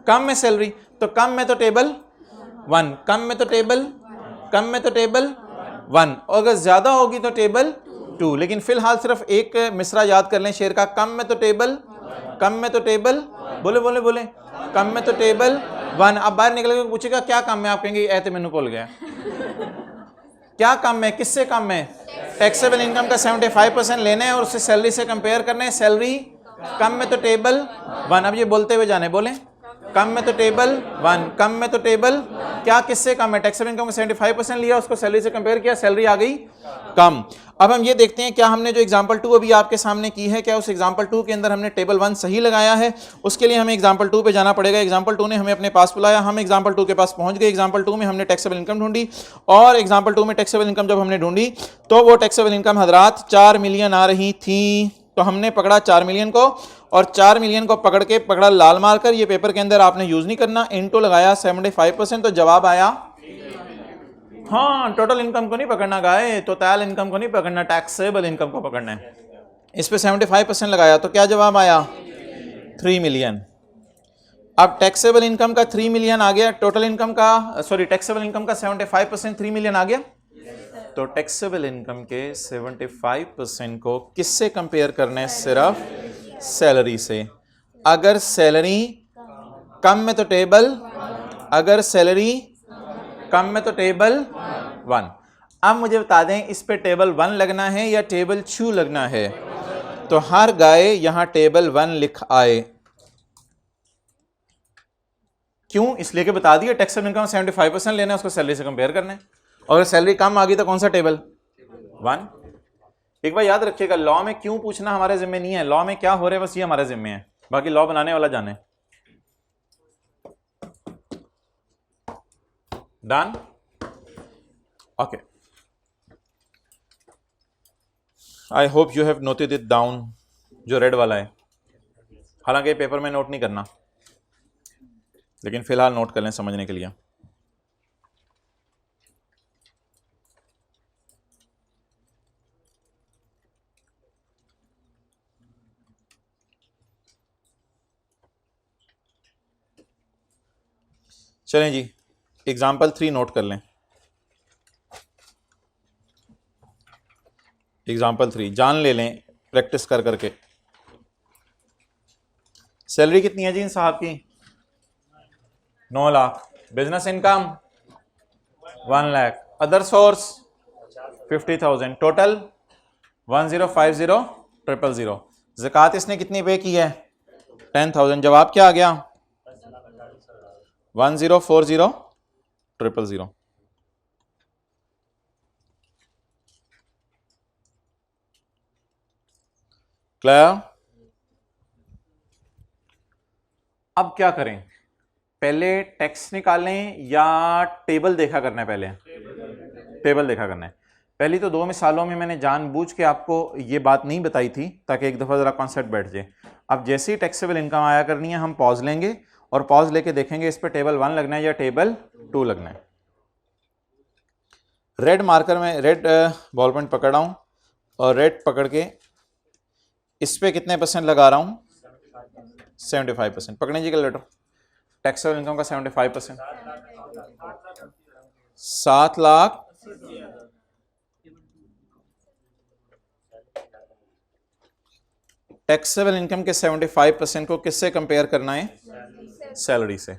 कम में सैलरी, तो कम में तो टेबल 1, कम में तो टेबल 1, और अगर ज्यादा होगी तो टेबल 2। लेकिन फिलहाल सिर्फ एक मिसरा याद कर लें शेर का, कम में तो टेबल बोले कम में तो टेबल 1। अब बाहर निकल के पूछेगा क्या कम है, आप कहेंगे ऐसे मैंने भूल गया। क्या कम है, किससे कम है? टैक्सेबल इनकम का 75% लेना है और उससे सैलरी से कंपेयर करना है। सैलरी कम में तो टेबल 1। अब ये बोलते हुए जाने, बोले कम में तो टेबल 1, कम में तो टेबल क्या, किससे कम है? टैक्सेबल इनकम का 75% लिया, उसको सैलरी से कंपेयर किया, सैलरी आ गई कम। अब हम ये देखते हैं क्या हमने जो एग्जांपल 2 अभी आपके सामने की है, क्या उस एग्जांपल 2 के अंदर हमने टेबल 1 सही लगाया है? उसके लिए हमें एग्जांपल 2 पे जाना पड़ेगा। एग्जांपल 2 ने हमें अपने पास बुलाया, हम एग्जांपल 2 के पास पहुंच गए। एग्जांपल 2 में हमने टैक्सेबल इनकम ढूंढी, और एग्जांपल 2 में टैक्सेबल इनकम जब हमने ढूंढी तो वो टैक्सेबल इनकम हजरात 4 मिलियन आ रही थी। तो हमने पकड़ा 4 मिलियन को, और 4 मिलियन को पकड़ा लाल मारकर, ये पेपर के अंदर आपने यूज नहीं करना, इनटू लगाया 75%, तो जवाब आया। हाँ, टोटल इनकम को नहीं पकड़ना गाए, टोटल इनकम को नहीं पकड़ना, टैक्सेबल इनकम को पकड़ना है। इस पे 75% लगाया तो क्या जवाब आया? 3 मिलियन। अब टैक्सेबल इनकम का 3 मिलियन आ गया, टोटल इनकम का टैक्सेबल इनकम का 75% 3 मिलियन आ गया। तो टैक्सेबल इनकम के 75% को किससे कंपेयर करना है? सिर्फ सैलरी से। अगर सैलरी कम में तो टेबल, अगर सैलरी कम में तो टेबल 1। अब मुझे बता दें इस पे टेबल 1 लगना है या टेबल 2 लगना है? तो हर गाय यहां टेबल 1 लिख आए। क्यों? इसलिए कि बता दिया टैक्सेबल इनकम 75% लेना है, उसको सैलरी से कंपेयर करना है, और अगर सैलरी कम आ गई तो कौन सा टेबल? 1। एक बार याद रखिएगा, लॉ में क्यों पूछना हमारे जिम्मे नहीं है, लॉ में क्या हो रहा है बस ये हमारे जिम्मे है, बाकी लॉ बनाने वाला जाने। Done? Okay, I hope you have noted it down, जो रेड वाला है। हालांकि पेपर में नोट नहीं करना, लेकिन फिलहाल नोट कर लें समझने के लिए। चलें जी, एग्जाम्पल 3 नोट कर लें। एग्जाम्पल 3 जान ले लें प्रैक्टिस कर करके। सैलरी कितनी है जी इन साहब की? 9 lakh. Business income 1 lakh. Other source 50,000। Total 1050,000। ज़कात इसने कितनी पे की है? 10,000। जवाब क्या आ गया? 1040,000। क्लियर? अब क्या करें, पहले टैक्स निकालें या टेबल देखा करना है? पहले टेबल देखा करना है। पहली तो 2 मिसालों में मैंने जानबूझ के आपको ये बात नहीं बताई थी ताकि एक दफ़ा ज़रा कॉन्सेप्ट बैठ जाए। अब जैसे ही टैक्सेबल इनकम आया करनी है हम पॉज लेंगे और पॉज लेके देखेंगे इस पर टेबल 1 लगना है या टेबल 2 लगना है। रेड मार्कर में रेड बॉल पॉइंट पकड़ रहा हूं और रेड पकड़ के इस पे कितने % लगा रहा हूं? 75%। पकड़े जी कैलकुलेटर। टैक्सेबल इनकम का 75%, 7 लाख। टैक्सेबल इनकम के 75% को किससे कंपेयर करना है? सैलरी से।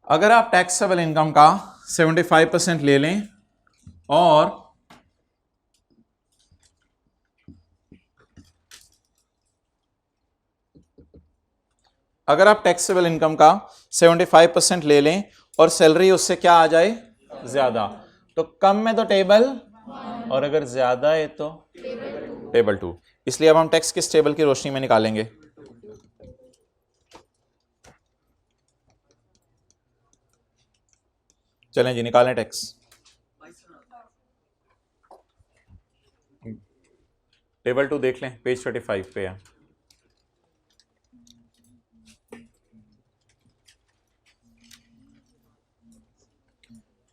अगर आप टैक्सेबल इनकम का 75% ले लें और अगर आप टैक्सेबल इनकम का 75% ले लें और सैलरी उससे क्या आ जाए? ज्यादा, तो कम में तो टेबल और अगर ज्यादा है तो टेबल 2। इसलिए अब हम टैक्स किस टेबल की रोशनी में निकालेंगे? चलें जी निकालें टैक्स। टेबल 2 देख लें, पेज 35 पे है।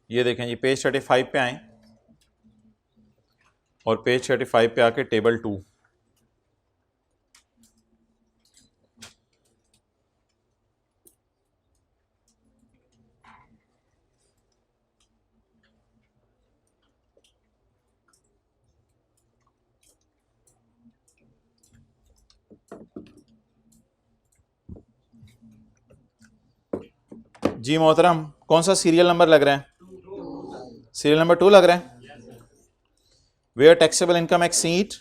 ये देखें जी, पेज 35 पे आए और पेज 35 पे आके टेबल 2। जी मोहतरम, कौन सा सीरियल नंबर लग रहा है? सीरियल नंबर 2 लग रहा है। Where taxable income exceed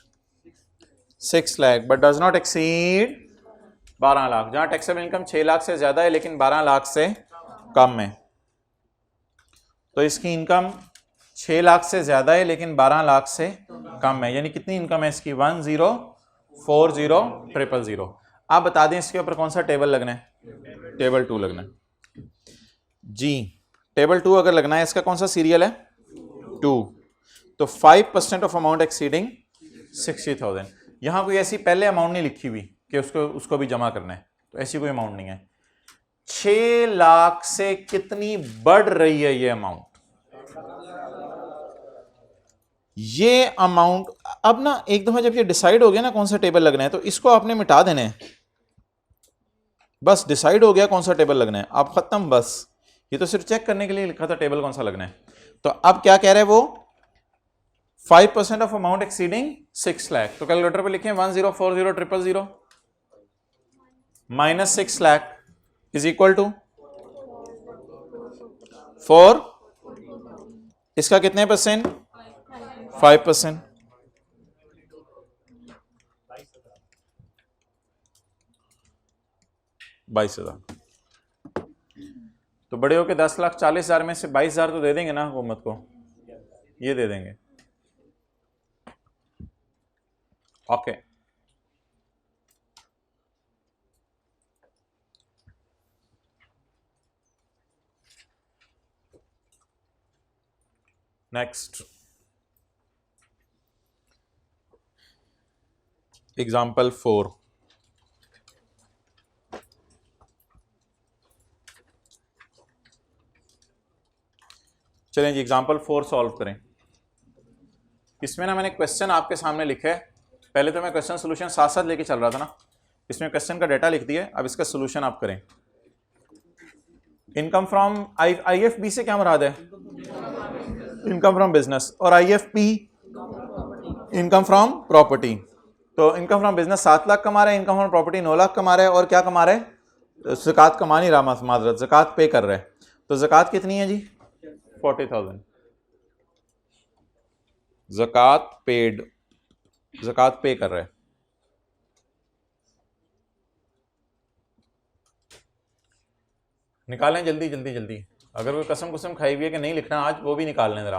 6 lakh but does not exceed 12 lakh. जहां टैक्सेबल इनकम 6 लाख से ज्यादा है लेकिन 12 लाख से कम है, तो इसकी इनकम 6 लाख से ज्यादा है लेकिन 12 लाख से कम है। यानी कितनी इनकम है इसकी? 10400000। आप बता दें इसके ऊपर कौन सा टेबल लगना है? टेबल 2 लगना है जी। टेबल 2 अगर लगना है, इसका कौन सा सीरियल है? 2। तो 5% ऑफ अमाउंट एक्सीडिंग 60,000। यहां कोई ऐसी पहले अमाउंट नहीं लिखी हुई कि उसको भी जमा करना है, तो ऐसी कोई अमाउंट नहीं है। 6 लाख से कितनी बढ़ रही है ये अमाउंट? ये अमाउंट अब ना एक दफा जब ये डिसाइड हो गया ना कौन सा टेबल लगना है, तो इसको आपने मिटा देना है। बस डिसाइड हो गया कौन सा टेबल लगना है, आप खत्म। बस ये तो सिर्फ चेक करने के लिए लिखा था टेबल कौन सा लगना है। तो अब क्या कह रहे हैं वो? 5% ऑफ अमाउंट एक्सीडिंग 6 लाख। तो कैलकुलेटर पे लिखें 10400000 minus 6 lakh is equal to 4। इसका कितने %? 5%। 22,000। तो बड़े होके 10,40,000 में से 22,000 तो दे देंगे ना हुकूमत को? ये दे देंगे। Okay next example 4। चलें जी एग्जाम्पल 4 सॉल्व करें। इसमें ना मैंने क्वेश्चन आपके सामने लिखा है। पहले तो मैं क्वेश्चन सोल्यूशन साथ साथ लेके चल रहा था ना, इसमें क्वेश्चन का डेटा लिख दिया। अब इसका सोल्यूशन आप करें। इनकम फ्रॉम आईएफबी से क्या मुराद है? Income from business. और आईएफपी इनकम फ्रॉम प्रॉपर्टी। तो इनकम फ्रॉम बिजनेस 7 लाख कमा रहा है, इनकम फ्रॉम प्रॉपर्टी 9 लाख कमा रहा है, और क्या कमा रहा है? ज़कात कमा नहीं रहा, माजरत ज़कात पे कर रहा है। तो ज़कात कितनी है जी? 40,000। ज़कात पेड, ज़कात पे कर रहा है। निकालें जल्दी जल्दी जल्दी। अगर कोई कसम कुसम खाई हुई है कि नहीं लिखना आज, वो भी निकाल लें जरा।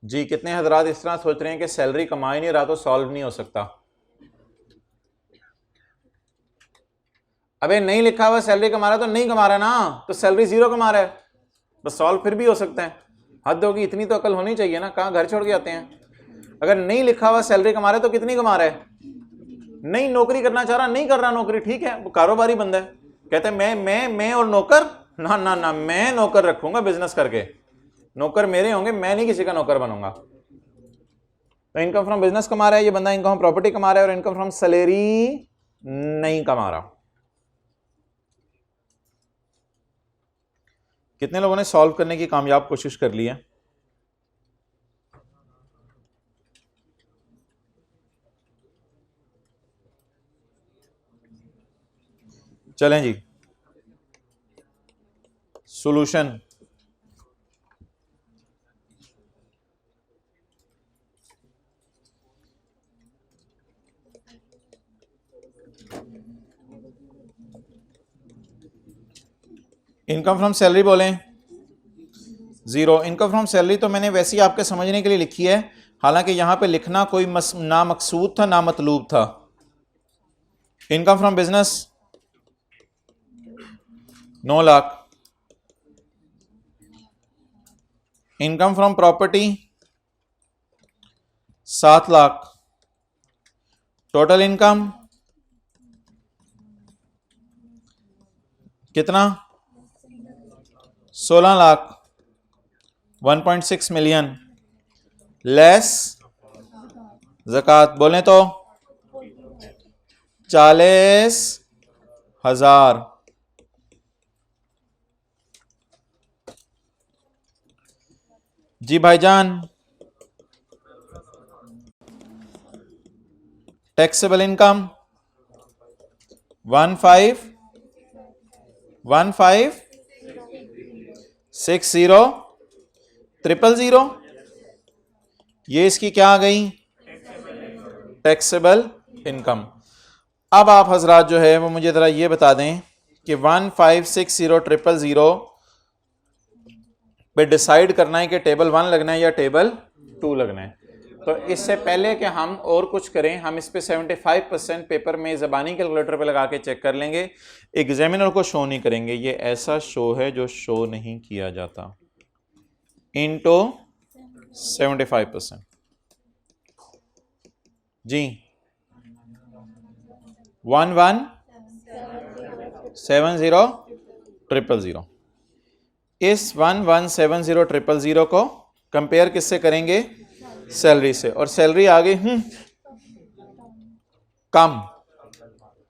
जी कितने हजरात इस तरह सोच रहे हैं कि सैलरी कमा ही नहीं रहा तो सॉल्व नहीं हो सकता? अबे नहीं लिखा हुआ सैलरी कमा रहा तो नहीं कमा रहा ना, तो सैलरी जीरो कमा रहा है, बस सॉल्व फिर भी हो सकता है। हद होगी, इतनी तो अकल होनी चाहिए ना, कहाँ घर छोड़ के आते हैं। अगर नहीं लिखा हुआ सैलरी कमा रहा है तो कितनी कमा रहा है? नहीं नौकरी करना चाह रहा, नहीं कर रहा नौकरी, ठीक है, वो कारोबारी बंदा है, कहते हैं मैं और नौकर, ना ना ना, मैं नौकर रखूंगा बिजनेस करके, नौकर मेरे होंगे, मैं नहीं किसी का नौकर बनूंगा। तो इनकम फ्रॉम बिजनेस कमा रहा है ये बंदा, इनकम फ्रॉम प्रॉपर्टी कमा रहा है, और इनकम फ्रॉम सैलरी नहीं कमा रहा। कितने लोगों ने सॉल्व करने की कामयाब कोशिश कर ली है? चलें जी, सॉल्यूशन। इनकम फ्रॉम सैलरी बोलें जीरो। इनकम फ्रॉम सैलरी तो मैंने वैसे ही आपके समझने के लिए लिखी है, हालांकि यहां पे लिखना कोई ना मकसूद था ना मतलूब था। Income from business 9 lakh, income from property 7 lakh, total income कितना? 16 लाख, 1.6 मिलियन लेस ज़कात, बोलें तो 40,000। जी भाईजान, टैक्सेबल इनकम 15,15,60,000, ये इसकी क्या आ गई? Taxable income. अब आप हजरात जो है वो मुझे जरा ये बता दें कि 15,60,000 पे डिसाइड करना है कि टेबल 1 लगना है या टेबल 2 लगना है। तो इससे पहले कि हम और कुछ करें, हम इस पे 75% पेपर में ज़बानी कैलकुलेटर पे लगा के चेक कर लेंगे, एग्जामिनर को शो नहीं करेंगे। ये ऐसा शो है जो शो नहीं किया जाता। इनटू 75%। जी 1170,000। इस 1170,000 को कंपेयर किससे करेंगे? सैलरी से। और सैलरी आ गई कम,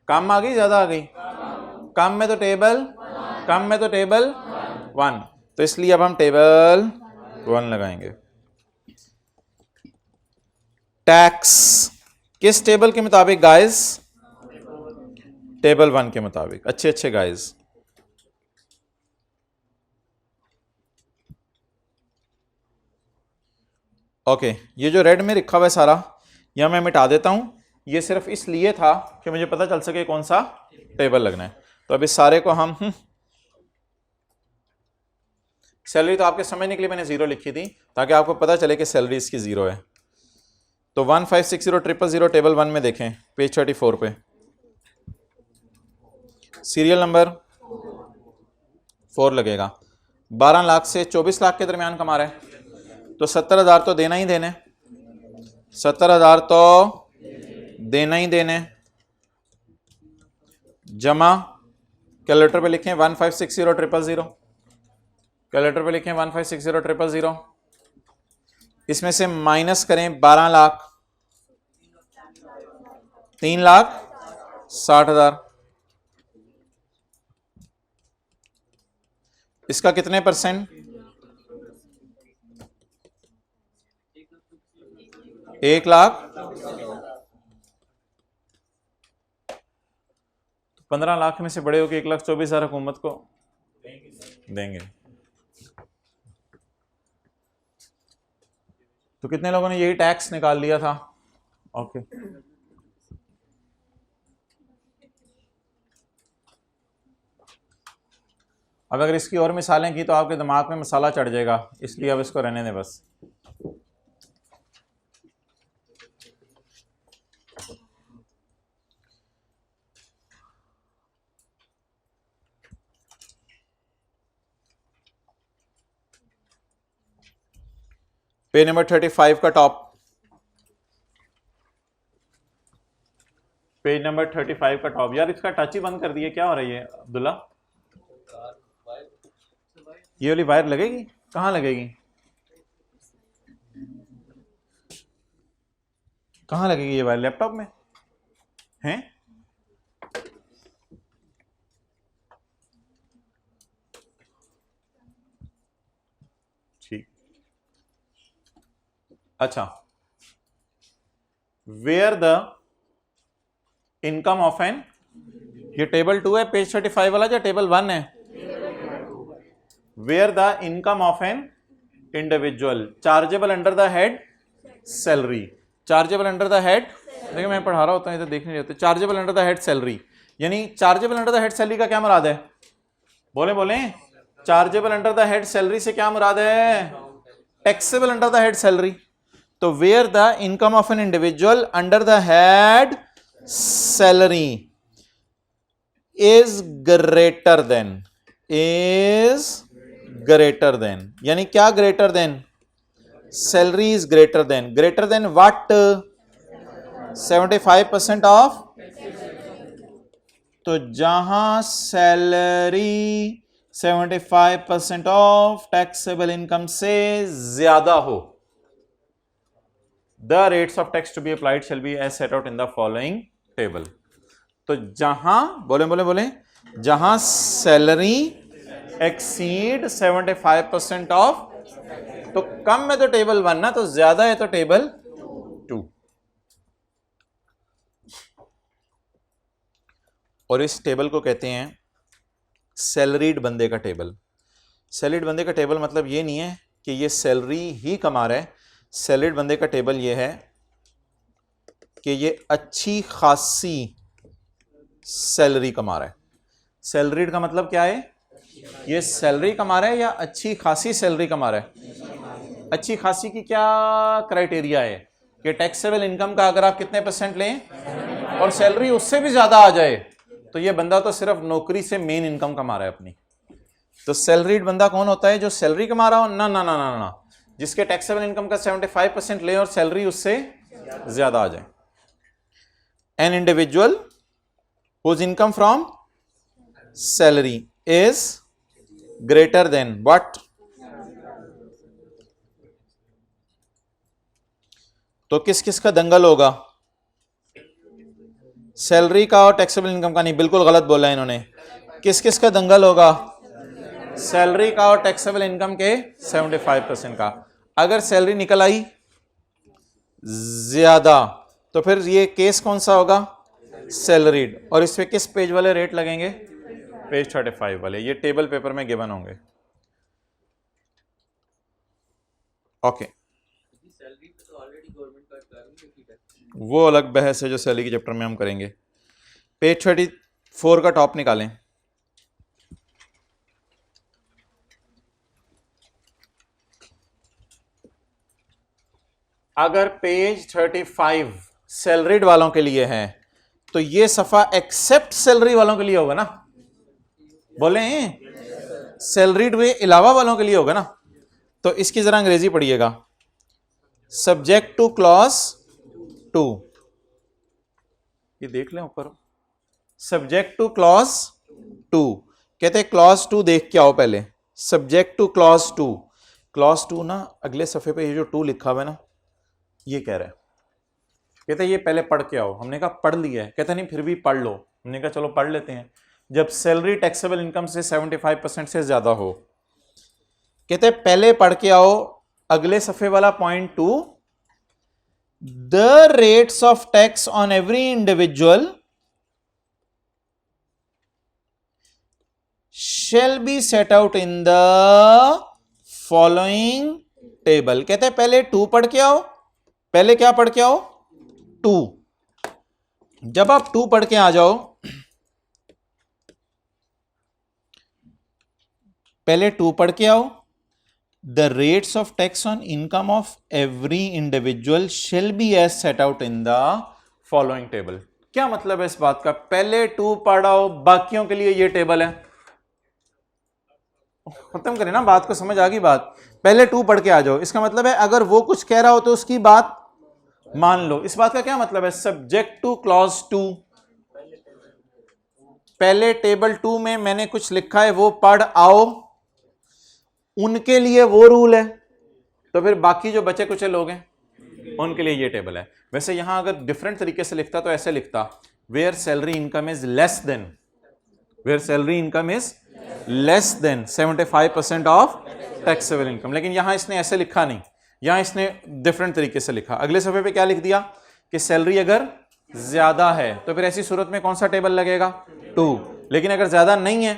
कम आ गई ज्यादा आ गई? कम में तो टेबल 1, तो इसलिए अब हम टेबल 1 लगाएंगे। टैक्स किस टेबल के मुताबिक गाइस? टेबल 1 के मुताबिक। अच्छे गाइस, ओके। ये जो रेड में लिखा हुआ है सारा, यह मैं मिटा देता हूं, ये सिर्फ इसलिए था कि मुझे पता चल सके कौन सा टेबल लगना है। तो अब इस सारे को हम सैलरी तो आपके समझने के लिए मैंने 0 लिखी थी ताकि आपको पता चले कि सैलरी इसकी 0 है। तो 15,60,000 टेबल 1 में देखें, पेज 34 पे, सीरियल नंबर 4 लगेगा। 12 लाख से 24 लाख के दरमियान कमा रहे हैं, तो 70,000 तो देना ही देने, 70,000 तो देना ही देने। जमा कैलकुलेटर पे लिखें 15,60,000, कैलकुलेटर पे लिखें 15,60,000, इसमें से माइनस करें 12 लाख, 3,60,000। इसका कितने परसेंट? 1 लाख। 15 लाख में से बड़े होकर 1,24,000 हुकूमत को देंगे। तो कितने लोगों ने यही टैक्स निकाल लिया था? ओके। अब अगर इसकी और मिसालें की तो आपके दिमाग में मसाला चढ़ जाएगा, इसलिए अब इसको रहने दें बस। पेज नंबर 35 का टॉप, पेज नंबर 35 का टॉप। यार इसका टच ही बंद कर दिया, क्या हो रही है अब्दुल्ला? ये वाली वायर लगेगी, कहाँ लगेगी, कहाँ लगेगी ये वायर? लैपटॉप में है? ठीक, अच्छा। Where the income of an, ये टेबल 2 है पेज 35 वाला, या टेबल 1 है? Where the income of an individual chargeable under the head salary, chargeable under the head, देखिए मैं पढ़ा रहा होता हूँ, इधर देख नहीं रहते। Chargeable under the head salary, यानी chargeable under the head salary का क्या मुराद है? बोले बोले, chargeable under the head salary से क्या मुराद है? Taxable under the head salary. तो where the income of an individual under the head salary is greater than, is greater than, यानी क्या greater than? Salary is greater than what? 75% of. तो जहां salary 75% of taxable income से ज्यादा हो, the rates of tax to be applied shall be as set out in the following table. तो जहां बोले जहां सैलरी एक्सीड 75% ऑफ, तो कम में तो टेबल 1 ना, तो ज्यादा है तो टेबल 2। और इस टेबल को कहते हैं सैलरीड बंदे का टेबल। सैलरीड बंदे का टेबल मतलब ये नहीं है कि ये सैलरी ही कमा रहा है। सैलरीड बंदे का टेबल ये है कि ये अच्छी खासी सैलरी कमा रहा है। सैलरीड का मतलब क्या है? ये सैलरी कमा रहा है या अच्छी खासी सैलरी कमा रहा है? अच्छी खासी की क्या क्राइटेरिया है कि टैक्सेबल इनकम का अगर आप कितने % लें और सैलरी उससे भी ज्यादा आ जाए, तो ये बंदा तो सिर्फ नौकरी से मेन इनकम कमा रहा है अपनी। तो सैलरीड बंदा कौन होता है? जो सैलरी कमा रहा हो ना ना ना ना ना, जिसके टैक्सेबल इनकम का 75% ले और सैलरी उससे ज्यादा आ जाए। An individual whose income from salary is greater than what? तो किस किस का दंगल होगा? सैलरी का और टैक्सेबल इनकम का नहीं, बिल्कुल गलत बोला इन्होंने। किस किस का दंगल होगा? सैलरी का और टैक्सेबल इनकम के 75% का। अगर सैलरी निकल आई ज्यादा, तो फिर ये केस कौन सा होगा? सैलरीड। और इस पे किस पेज वाले रेट लगेंगे? पेज 35 वाले। ये टेबल पेपर में गिवन होंगे। ओके, वो अलग बहस है जो सैलरी के चैप्टर में हम करेंगे। पेज 34 का टॉप निकालें। अगर पेज 35 सैलरीड वालों के लिए है, तो ये सफा एक्सेप्ट सैलरी वालों के लिए होगा ना? बोले सैलरीड वे अलावा वालों के लिए होगा ना? तो इसकी जरा अंग्रेजी पढ़िएगा। सब्जेक्ट टू क्लॉज 2, ये देख लें ऊपर, सब्जेक्ट टू क्लॉज 2। कहते हैं क्लॉज 2 देख के आओ पहले। सब्जेक्ट टू क्लॉज 2, क्लॉज 2 ना अगले सफे पे ये जो 2 लिखा हुआ है ना, ये कह रहा है, कहते ये पहले पढ़ के आओ। हमने कहा पढ़ लिया है। कहते नहीं फिर भी पढ़ लो। हमने कहा चलो पढ़ लेते हैं। जब सैलरी टैक्सेबल इनकम से 75% से ज्यादा हो, कहते पहले पढ़ के आओ अगले सफे वाला point 2, the rates of tax on every individual shall be set out in the following table। कहते हैं पहले 2 पढ़ के आओ। पहले क्या पढ़ के आओ? 2। जब आप 2 पढ़ के आ जाओ, पहले 2 पढ़ के आओ, the rates of tax on income of every individual shall be as set out in the following table. क्या मतलब है इस बात का? पहले 2 पढ़ाओ, बाकियों के लिए ये टेबल है। खत्म करें ना बात को, समझ आ गई बात? पहले टू पढ़ के आ जाओ। इसका मतलब है अगर वो कुछ कह रहा हो तो उसकी बात मान लो। इस बात का क्या मतलब है? सब्जेक्ट टू क्लॉज टू, पहले टेबल टू में मैंने कुछ लिखा है वो पढ़ आओ, उनके लिए वो रूल है, तो फिर बाकी जो बचे कुछ लोग हैं उनके लिए ये टेबल है। वैसे यहां अगर डिफरेंट तरीके से लिखता तो ऐसे लिखता, where salary income is less than, where salary income is less than 75% of taxable income. लेकिन यहां इसने ऐसे लिखा नहीं, यहां इसने डिफरेंट तरीके से लिखा। अगले सफे पे क्या लिख दिया कि सैलरी अगर ज्यादा है तो फिर ऐसी सूरत में कौन सा टेबल लगेगा? टू। लेकिन अगर ज्यादा नहीं है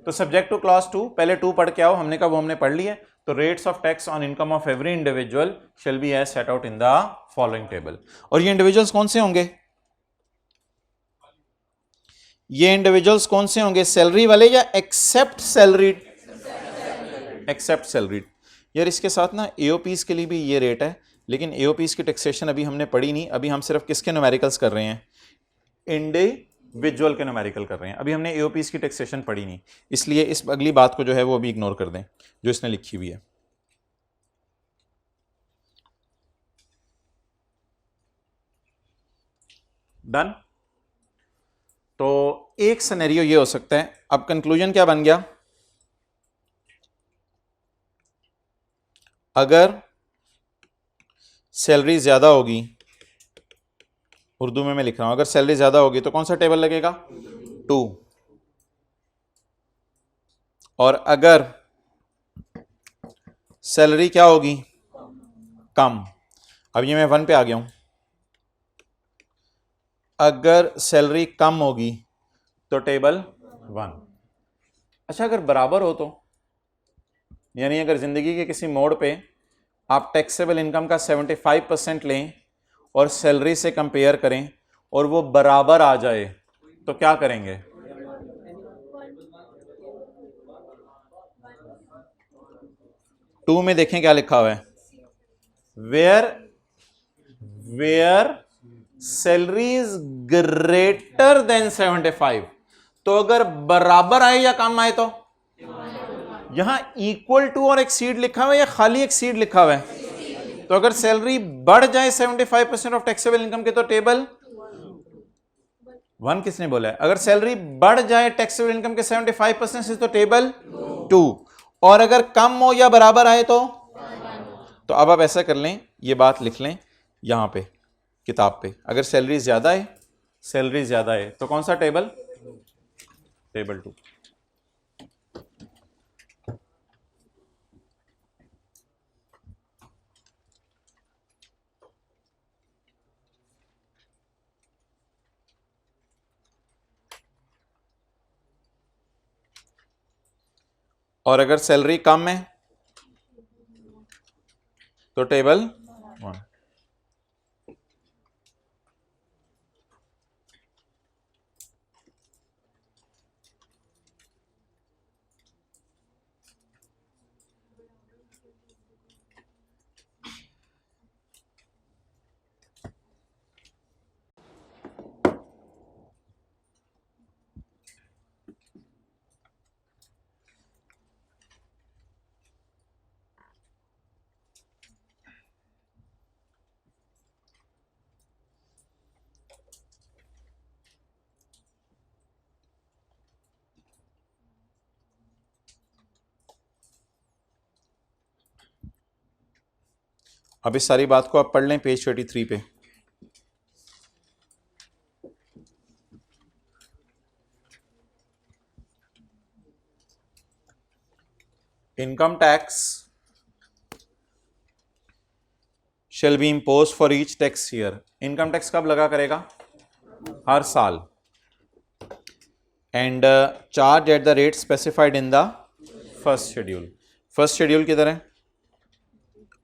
तो सब्जेक्ट टू क्लॉज टू, पहले टू पढ़ के आओ, हमने कहा वो हमने पढ़ लिया। तो rates of tax on income of every individual shall be as set out in the following table. और ये इंडिविजुअल्स कौन से होंगे? ये इंडिविजुअल्स कौन से होंगे? सैलरी वाले या एक्सेप्ट सैलरीड? Accept salaried. यार इसके साथ ना एओपीज के लिए भी ये रेट है, लेकिन एओपीज की टैक्सेशन अभी हमने पढ़ी नहीं। अभी हम सिर्फ किसके न्यूमेरिकल्स कर रहे हैं? इंडिविजुअल के न्यूमेरिकल कर रहे हैं। अभी हमने एओपीज की टैक्सेशन पढ़ी नहीं, इसलिए इस अगली बात को जो है वो अभी इग्नोर कर दें जो इसने लिखी हुई है। डन। तो एक सिनेरियो ये हो सकता है। अब कंक्लूजन क्या बन गया? अगर सैलरी ज्यादा होगी, उर्दू में मैं लिख रहा हूं, अगर सैलरी ज्यादा होगी तो कौन सा टेबल लगेगा? टू। और अगर सैलरी क्या होगी? कम। अब ये मैं वन पे आ गया हूं। अगर सैलरी कम होगी तो टेबल वन। अच्छा अगर बराबर हो तो, यानी अगर जिंदगी के किसी मोड़ पे आप टैक्सेबल इनकम का 75% लें और सैलरी से कंपेयर करें और वो बराबर आ जाए तो क्या करेंगे? टू में देखें क्या लिखा हुआ है, where salary is greater than 75। तो अगर बराबर आए या कम आए तो? यहां इक्वल टू और एक्सीड लिखा हुआ है या खाली एक्सीड लिखा हुआ है? तो अगर सैलरी बढ़ जाए 75% ऑफ टैक्सेबल इनकम के तो टेबल वन। किसने बोला है? अगर सैलरी बढ़ जाए टैक्सेबल इनकम के 75% से तो टेबल टू। और अगर कम हो या बराबर आए तो? तो अब आप ऐसा कर लें, ये बात लिख लें यहां पे किताब पे, अगर सैलरी ज्यादा है, सैलरी ज्यादा है तो कौन सा टेबल? Table to. और अगर सैलरी कम है तो टेबल वन। अब इस सारी बात को आप पढ़ लें पेज 33 पे। Income tax shall be impose for each tax year. Income tax कब लगा करेगा? हर साल। And charge at the rate specified in the first schedule. First schedule किधर है?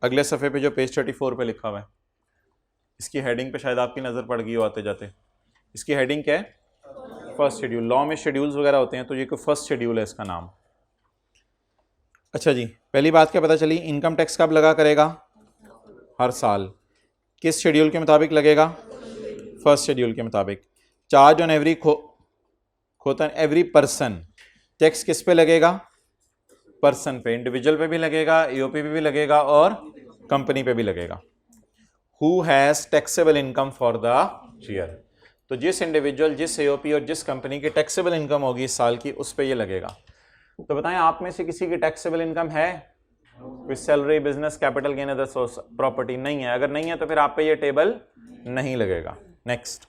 अगले सफ़े पे जो पेज 34 पे लिखा हुआ है। इसकी हेडिंग पे शायद आपकी नज़र पड़ गई हो आते जाते। इसकी हेडिंग क्या है? First schedule. लॉ में शेड्यूल्स वगैरह होते हैं तो ये कोई फर्स्ट शेड्यूल है इसका नाम। अच्छा जी, पहली बात क्या पता चली? इनकम टैक्स कब लगा करेगा? हर साल। किस शेड्यूल के मुताबिक लगेगा? फर्स्ट शेड्यूल के मुताबिक। Charge on every every person, tax किस पे लगेगा? पर्सन पे, इंडिविजुअल पे भी लगेगा, ईओपी पे भी लगेगा और कंपनी पे भी लगेगा। Who has taxable income for the year, तो जिस इंडिविजुअल, जिस ईओपी और जिस कंपनी की टैक्सेबल इनकम होगी इस साल की, उस पे ये लगेगा। तो बताएं आप में से किसी की टैक्सेबल इनकम है? कोई salary, business, capital gain, other source property नहीं है। अगर नहीं है तो फिर आप पे ये टेबल नहीं लगेगा। Next,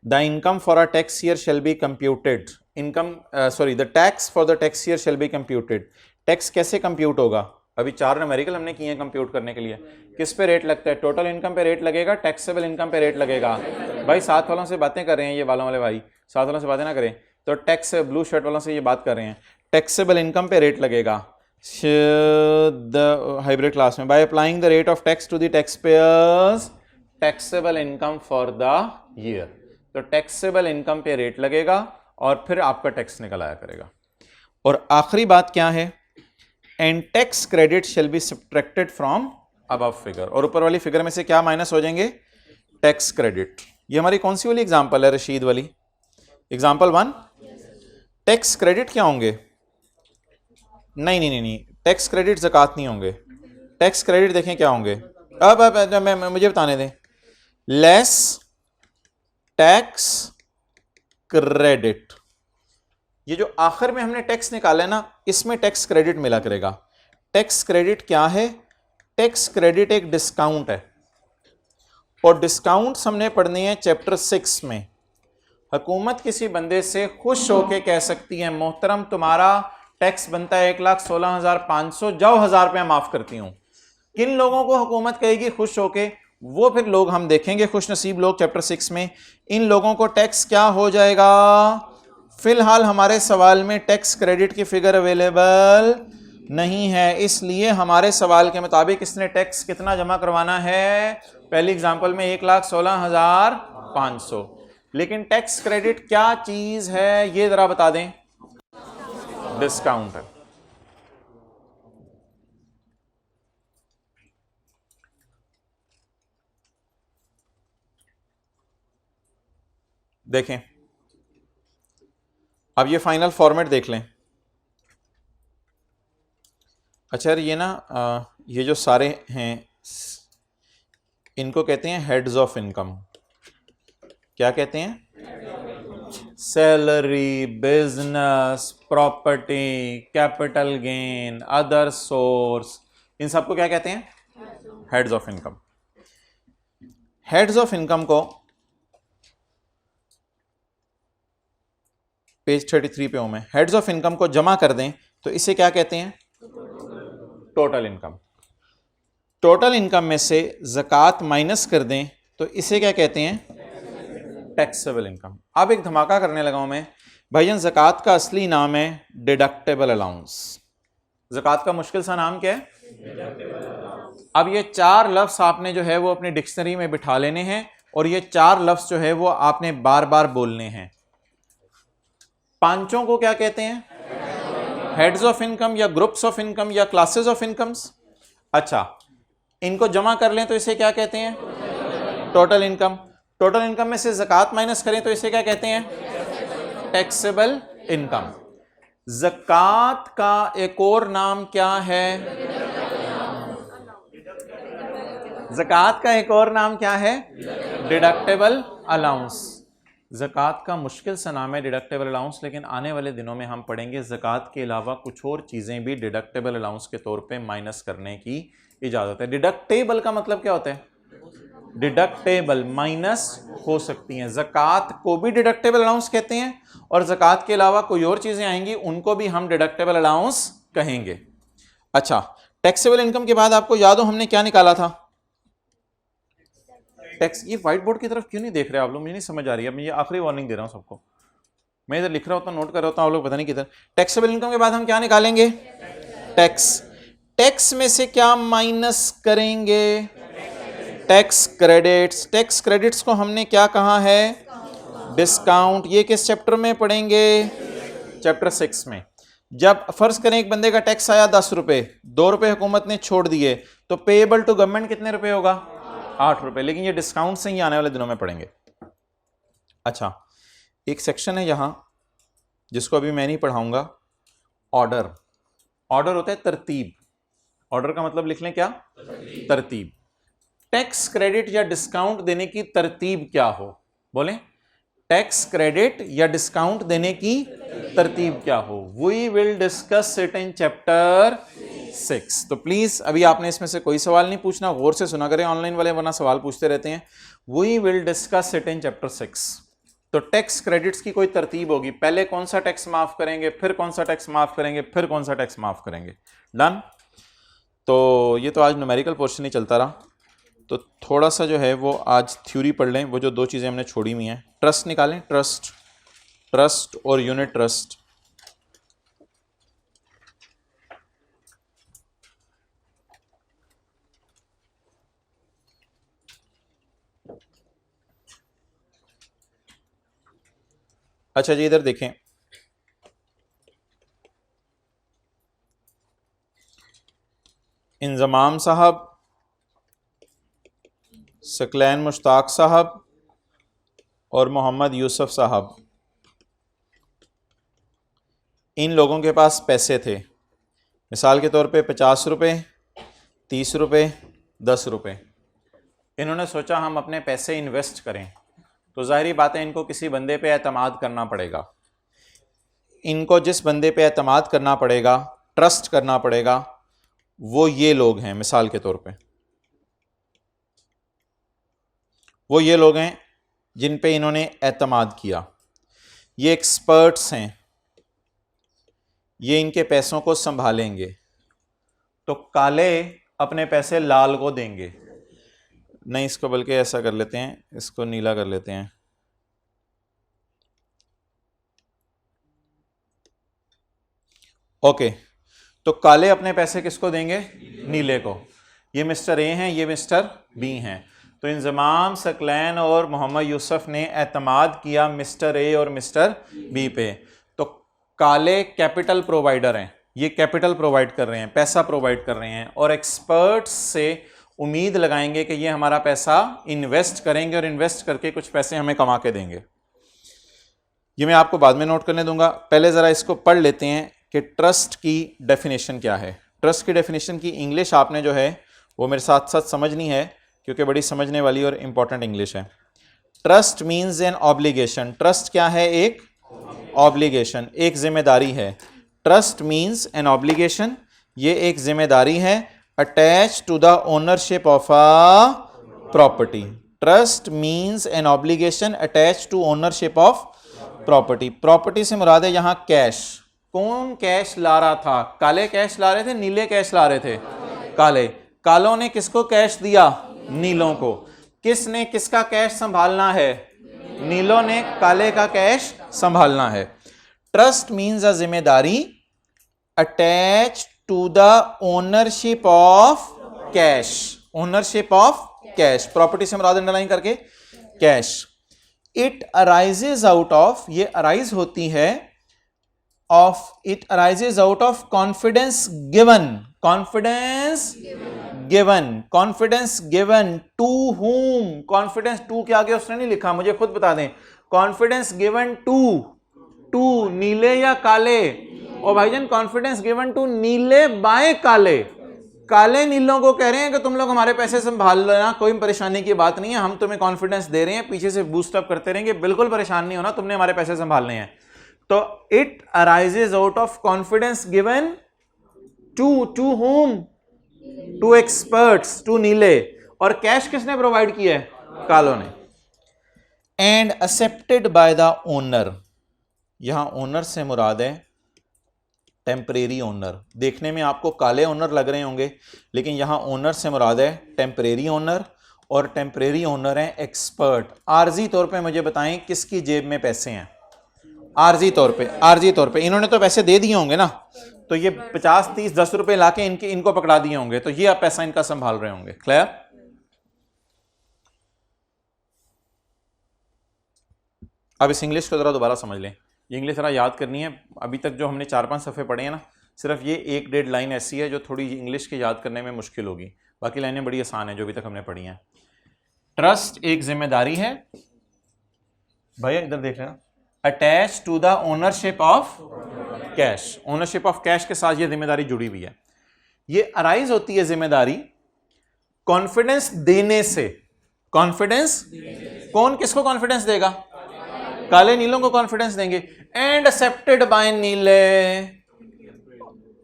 the income for a tax year shall be computed, the tax for the tax year shall be computed. Tax कैसे कंप्यूट होगा? अभी 4 न्यूमेरिकल हमने किए हैं कंप्यूट करने के लिए। किस पे रेट लगता है? टोटल इनकम पे रेट लगेगा, टैक्सेबल इनकम पे रेट लगेगा। भाई साथ वालों से बातें कर रहे हैं, ये वालों वाले भाई साथ वालों से बातें ना करें। तो टैक्स, ब्लू शर्ट वालों से ये बात कर रहे हैं, टैक्सेबल इनकम पे रेट लगेगा द हाइब्रिड क्लास में, by applying the rate of tax to the tax payers taxable income for the year. तो टैक्सेबल इनकम पे रेट लगेगा और फिर आपका टैक्स निकल आया करेगा। और आखिरी बात क्या है? And tax credit shall be subtracted from above figure, और ऊपर वाली फिगर में से क्या माइनस हो जाएंगे? Tax credit. ये हमारी कौन सी वाली एग्जांपल है रशीद वाली? एग्जांपल 1। टैक्स क्रेडिट क्या होंगे? नहीं, टैक्स क्रेडिट ज़कात नहीं होंगे। टैक्स क्रेडिट देखें क्या होंगे। अब मुझे बताने दें। लेस टैक्स क्रेडिट, ये जो आखिर में हमने टैक्स निकाला है ना, इसमें टैक्स क्रेडिट मिला करेगा। टैक्स क्रेडिट क्या है? टैक्स क्रेडिट एक डिस्काउंट है, और डिस्काउंट्स हमने पढ़ने हैं चैप्टर 6 में। हुकूमत किसी बंदे से खुश होके कह सकती है, मोहतरम तुम्हारा टैक्स बनता है 1,16,500, जाओ 1,000 रुपया माफ करती हूं। किन लोगों को हुकूमत कहेगी खुश होके? वो फिर लोग हम देखेंगे, खुश नसीब लोग, चैप्टर 6 में। इन लोगों को टैक्स क्या हो जाएगा? फिलहाल हमारे सवाल में टैक्स क्रेडिट की फिगर अवेलेबल नहीं है, इसलिए हमारे सवाल के मुताबिक इसने टैक्स कितना जमा करवाना है? पहली एग्जांपल में 1,16,500। लेकिन टैक्स क्रेडिट क्या चीज है ये जरा बता दें। डिस्काउंट है। देखें, अब ये फाइनल फॉर्मेट देख लें। अच्छा ये ना ये जो सारे हैं इनको कहते हैं हेड्स ऑफ इनकम। क्या कहते हैं? Salary, business, property, capital gain, other source, इन सबको क्या कहते हैं? Heads of income. Heads of income को पेज 33 पे हूं मैं। हेड्स ऑफ इनकम को जमा कर दें तो इसे क्या कहते हैं? Total income. टोटल इनकम में से ज़कात माइनस कर दें तो इसे क्या कहते हैं? Taxable income. अब एक धमाका करने लगा हूं मैं भाईजान। ज़कात का असली नाम है डिडक्टेबल अलाउंस। ज़कात का मुश्किल सा नाम क्या है? अब ये 4 लफ्ज़ आपने जो है वो अपनी डिक्शनरी में बिठा लेने हैं, और ये 4 लफ्ज़ जो है वो आपने बार बार बोलने हैं। पांचों को क्या कहते हैं? हेड्स ऑफ इनकम या ग्रुप्स ऑफ इनकम या क्लासेस ऑफ इनकम्स। अच्छा, इनको जमा कर लें तो इसे क्या कहते हैं? Total income. टोटल इनकम में से ज़कात माइनस करें तो इसे क्या कहते हैं? Taxable income. ज़कात का एक और नाम क्या है? ज़कात का एक और नाम क्या है? Deductible allowance. ज़कात का मुश्किल सा नाम है डिडक्टेबल अलाउंस, लेकिन आने वाले दिनों में हम पढ़ेंगे ज़कात के अलावा कुछ और चीज़ें भी डिडक्टेबल अलाउंस के तौर पे माइनस करने की इजाज़त है। डिडक्टेबल का मतलब क्या होता है? डिडक्टेबल, माइनस हो सकती हैं। ज़कात को भी डिडक्टेबल अलाउंस कहते हैं, और ज़कात के अलावा कोई और चीज़ें आएंगी उनको भी हम डिडक्टेबल अलाउंस कहेंगे। अच्छा, टैक्सेबल इनकम के बाद आपको याद हो हमने क्या निकाला था? टैक्स। ये व्हाइट बोर्ड की तरफ क्यों नहीं देख रहे आप लोग? मुझे नहीं समझ आ रही है। मैं ये आखिरी वार्निंग दे रहा हूं सबको। मैं इधर लिख रहा होता हूं, नोट कर रहा होता हूं, आप लोग पता नहीं किधर। टैक्सेबल इनकम के बाद हम क्या निकालेंगे? टैक्स। टैक्स में से क्या माइनस करेंगे? Tax credits. टैक्स क्रेडिट्स को हमने क्या कहा है? डिस्काउंट। ये किस चैप्टर में पढ़ेंगे? चैप्टर 6 में। जब फर्ज करें एक बंदे का टैक्स आया 10 रुपए, 2 रुपए हुकूमत ने छोड़ दिए, तो पेएबल टू गवर्नमेंट कितने रुपए होगा? 8 रुपए। लेकिन ये डिस्काउंट से ही आने वाले दिनों में पढ़ेंगे। अच्छा, एक सेक्शन है यहां जिसको अभी मैं नहीं पढ़ाऊंगा, ऑर्डर, ऑर्डर होता है तरतीब, ऑर्डर का मतलब लिख लें क्या, तरतीब। टैक्स क्रेडिट या डिस्काउंट देने की तरतीब क्या हो, बोलें, टैक्स क्रेडिट या डिस्काउंट देने की तरतीब क्या हो। We will discuss it in chapter 6। तो प्लीज अभी आपने इसमें से कोई सवाल नहीं पूछना, गौर से सुना करें ऑनलाइन वाले, वरना सवाल पूछते रहते हैं। We will discuss it in chapter 6। तो टैक्स क्रेडिट्स की कोई तरतीब होगी, पहले कौन सा टैक्स माफ करेंगे, फिर कौन सा टैक्स माफ करेंगे, फिर कौन सा टैक्स माफ करेंगे। डन। तो ये तो आज न्यूमेरिकल पोर्शन ही चलता रहा, तो थोड़ा सा जो है वो आज थ्योरी पढ़ लें। वो जो दो चीज़ें हमने छोड़ी हुई हैं, ट्रस्ट निकालें, ट्रस्ट, ट्रस्ट और यूनिट ट्रस्ट। अच्छा जी, इधर देखें, इंजमाम साहब, सकलैन मुश्ताक साहब और मोहम्मद यूसुफ साहब, इन लोगों के पास पैसे थे, मिसाल के तौर पे 50 रुपये, 30 रुपये, 10 रुपये। इन्होंने सोचा हम अपने पैसे इन्वेस्ट करें, तो ज़ाहिरी बात है इनको किसी बंदे पे एतमाद करना पड़ेगा। इनको जिस बंदे पे एतमाद करना पड़ेगा, ट्रस्ट करना पड़ेगा, वो ये लोग हैं। मिसाल के तौर पे वो ये लोग हैं जिन पे इन्होंने एतमाद किया। ये एक्सपर्ट्स हैं, ये इनके पैसों को संभालेंगे। तो काले अपने पैसे लाल को देंगे, नहीं इसको बल्कि ऐसा कर लेते हैं, इसको नीला कर लेते हैं। ओके, तो काले अपने पैसे किसको देंगे, नीले को। ये मिस्टर ए हैं, ये मिस्टर बी हैं। तो इंजमाम, सकलैन और मोहम्मद यूसुफ ने एतमाद किया मिस्टर ए और मिस्टर बी पे। तो काले कैपिटल प्रोवाइडर हैं, ये कैपिटल प्रोवाइड कर रहे हैं, पैसा प्रोवाइड कर रहे हैं, और एक्सपर्ट्स से उम्मीद लगाएंगे कि ये हमारा पैसा इन्वेस्ट करेंगे और इन्वेस्ट करके कुछ पैसे हमें कमा के देंगे। ये मैं आपको बाद में नोट करने दूंगा, पहले ज़रा इसको पढ़ लेते हैं कि ट्रस्ट की डेफिनेशन क्या है। ट्रस्ट की डेफिनेशन की इंग्लिश आपने जो है वो मेरे साथ साथ समझनी है, क्योंकि बड़ी समझने वाली और इंपॉर्टेंट इंग्लिश है। Trust means an obligation. Trust क्या है, एक ऑब्लिगेशन, एक जिम्मेदारी है। ट्रस्ट मीन्स एन ऑब्लिगेशन, ये एक जिम्मेदारी है, attach to the ownership of a property. Trust means an obligation attach to ownership of property. Property से मुराद है यहां कैश। कौन कैश ला रहा था, काले कैश ला रहे थे, नीले कैश ला रहे थे, काले। कालों ने किसको कैश दिया, नीलों को। किसने किसका कैश संभालना है, नीलों ने काले का कैश संभालना है। ट्रस्ट मीन्स अ जिम्मेदारी attach to the ownership of cash. Ownership of cash, property से मुराद अंडरलाइन करके cash. It arises out of, ये अराइज होती है of, it arises out of confidence given. Confidence given, confidence given to whom, confidence to के आगे उसने नहीं लिखा, मुझे खुद बता दें। कॉन्फिडेंस गिवन टू, टू नीले या काले, और भाईजान कॉन्फिडेंस गिवन टू नीले बाय काले। काले नीलों को कह रहे हैं कि तुम लोग हमारे पैसे संभाल लेना, कोई परेशानी की बात नहीं है, हम तुम्हें कॉन्फिडेंस दे रहे हैं, पीछे से बूस्ट अप करते रहेंगे, बिल्कुल परेशान नहीं होना, तुमने हमारे पैसे संभालने हैं। तो it arises out of confidence given to whom, to experts, to नीले। और कैश किसने प्रोवाइड किया है, कालों ने। And accepted by the owner, यहां ओनर से मुराद है टेम्परेरी ओनर। देखने में आपको काले ओनर लग रहे होंगे, लेकिन यहां ओनर से मुराद है टेम्परेरी ओनर, और टेम्परेरी ओनर है एक्सपर्ट। आर्जी तौर पे मुझे बताएं किसकी जेब में पैसे हैं, आर्जी तौर पे, आर्जी तौर पे। इन्होंने तो पैसे दे दिए होंगे ना, तो ये 50, 30, 10 रुपए लाके इनको पकड़ा दिए होंगे, तो ये आप पैसा इनका संभाल रहे होंगे। क्लियर। अब इस इंग्लिश को जरा दोबारा समझ लें, ये इंग्लिश जरा याद करनी है। अभी तक जो हमने 4-5 सफ़े पढ़े हैं ना, सिर्फ ये 1-1.5 लाइन ऐसी है जो थोड़ी इंग्लिश के याद करने में मुश्किल होगी, बाकी लाइनें बड़ी आसान है जो अभी तक हमने पढ़ी हैं। ट्रस्ट एक जिम्मेदारी है, भैया इधर देख लेना, attach to the ownership of cash, ownership of cash के साथ ये जिम्मेदारी जुड़ी हुई है। ये अराइज होती है जिम्मेदारी कॉन्फिडेंस देने से। कॉन्फिडेंस, कौन किसको कॉन्फिडेंस देगा? काले नीलों को कॉन्फिडेंस देंगे। एंड एक्सेप्टेड बाय नीले,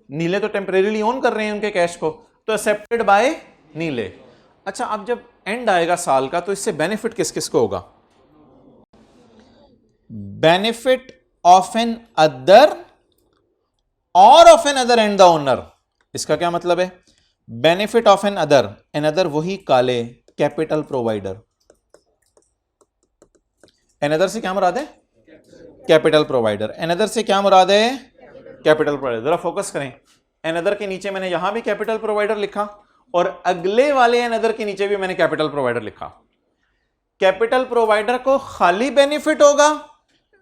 नीले तो टेम्परेरीली ओन कर रहे हैं उनके कैश को, तो एक्सेप्टेड बाय नीले। अच्छा, अब जब एंड आएगा साल का तो इससे बेनिफिट किस किस को होगा? बेनिफिट ऑफ एन अदर और of another and the owner. इसका क्या मतलब है? बेनिफिट ऑफ एन अदर वही काले कैपिटल प्रोवाइडर। एन अदर से क्या मुराद है? Capital provider. एन अदर से क्या मुराद है? Capital provider. जरा फोकस करें, एन अदर के नीचे मैंने यहां भी कैपिटल प्रोवाइडर लिखा और अगले वाले एन अदर के नीचे भी मैंने कैपिटल प्रोवाइडर लिखा। कैपिटल प्रोवाइडर को खाली बेनिफिट होगा।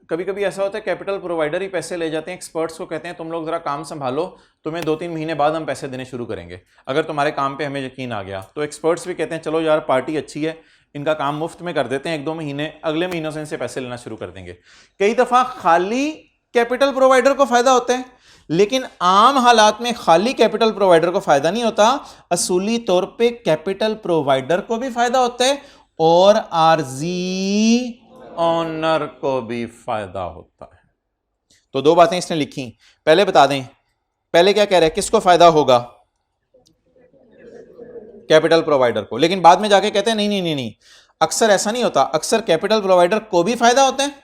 कभी कभी ऐसा होता है कैपिटल प्रोवाइडर ही पैसे ले जाते हैं, एक्सपर्ट्स को कहते हैं तुम लोग जरा काम संभालो, तुम्हें 2-3 महीने बाद हम पैसे देने शुरू करेंगे अगर तुम्हारे काम पे हमें यकीन आ गया। तो एक्सपर्ट्स भी कहते हैं चलो यार पार्टी अच्छी है, इनका काम मुफ्त में कर देते हैं, 1-2 महीने, अगले महीनों से इनसे पैसे लेना शुरू कर देंगे। कई दफा खाली कैपिटल प्रोवाइडर को फायदा होता है, लेकिन आम हालात में खाली कैपिटल प्रोवाइडर को फायदा नहीं होता। असूली तौर पे कैपिटल प्रोवाइडर को भी फायदा होता है और आरजी ऑनर को भी फायदा होता है। तो 2 बातें इसने लिखी। पहले बता दें, पहले क्या कह रहे हैं, किसको फायदा होगा? कैपिटल प्रोवाइडर को। लेकिन बाद में जाके कहते हैं नहीं नहीं नहीं नहीं, अक्सर ऐसा नहीं होता। अक्सर कैपिटल प्रोवाइडर को भी फायदा होता है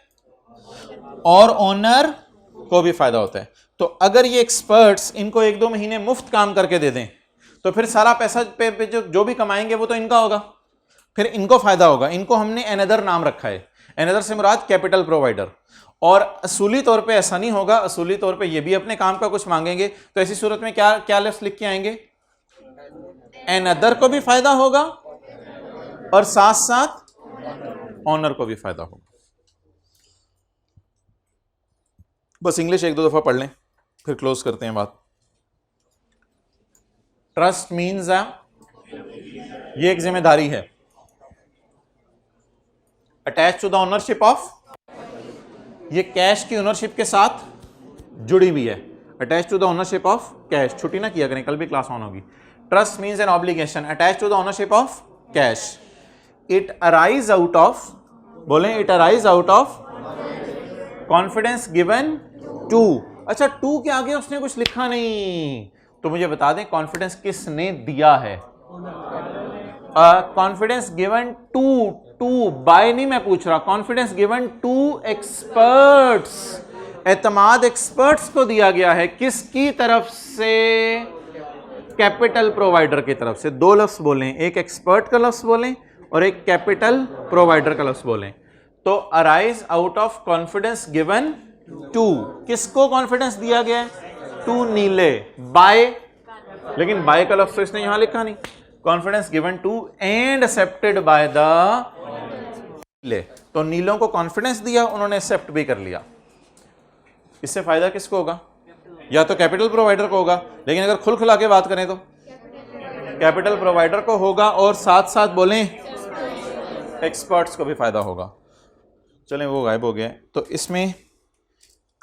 और ओनर को भी फायदा होता है। तो अगर ये एक्सपर्ट्स इनको 1-2 महीने मुफ्त काम करके दे दें तो फिर सारा पैसा पे जो भी कमाएंगे वो तो इनका होगा, फिर इनको फायदा होगा। इनको हमने एनदर नाम रखा है, एनदर से मुराद कैपिटल प्रोवाइडर। और असूली तौर पे ऐसा नहीं होगा, असूली तौर पे ये भी अपने काम का कुछ मांगेंगे। तो ऐसी सूरत में क्या क्या लफ्ज़ लिख के आएंगे? एनदर को भी फायदा होगा और साथ साथ ऑनर को भी फायदा होगा। बस इंग्लिश 1-2 दफा पढ़ लें फिर क्लोज करते हैं बात। ट्रस्ट मीन्स ये एक जिम्मेदारी है attach to the ownership of, ये कैश की ओनरशिप के साथ जुड़ी हुई है। Attach to the ownership of cash, छुट्टी ना किया करें, कल भी क्लास ऑन होगी। Trust means an obligation attach to the ownership of cash. It arise out of, बोलें, it arise out of confidence given to. अच्छा, टू के आगे उसने कुछ लिखा नहीं, तो मुझे बता दें कॉन्फिडेंस किसने दिया है? कॉन्फिडेंस गिवन टू बाय नहीं मैं पूछ रहा, कॉन्फिडेंस गिवन टू एक्सपर्ट्स, एतमाद एक्सपर्ट्स को दिया गया है। किसकी तरफ से? कैपिटल प्रोवाइडर की तरफ से। 2 लफ्ज बोलें, एक एक्सपर्ट का लफ्ज बोलें और एक कैपिटल प्रोवाइडर का लफ्ज बोलें। तो arise out of confidence given to, किसको कॉन्फिडेंस दिया गया है? टू नीले, बाय, लेकिन बाय का लफ्ज तो इसने यहां लिखा नहीं। Confidence given to and accepted by the नीले, तो नीलों को कॉन्फिडेंस दिया, उन्होंने एक्सेप्ट भी कर लिया। इससे फायदा किसको होगा? या तो कैपिटल प्रोवाइडर को होगा, लेकिन अगर खुल खुला के बात करें तो कैपिटल प्रोवाइडर को होगा और साथ साथ बोलें एक्सपर्ट्स को भी फायदा होगा। चलें, वो गायब हो गया। तो इसमें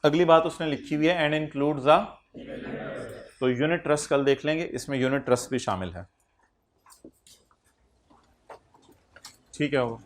अगली बात उसने लिखी हुई है एंड इंक्लूड्स द, तो यूनिट ट्रस्ट कल देख लेंगे, इसमें यूनिट ट्रस्ट भी शामिल है। ठीक है वो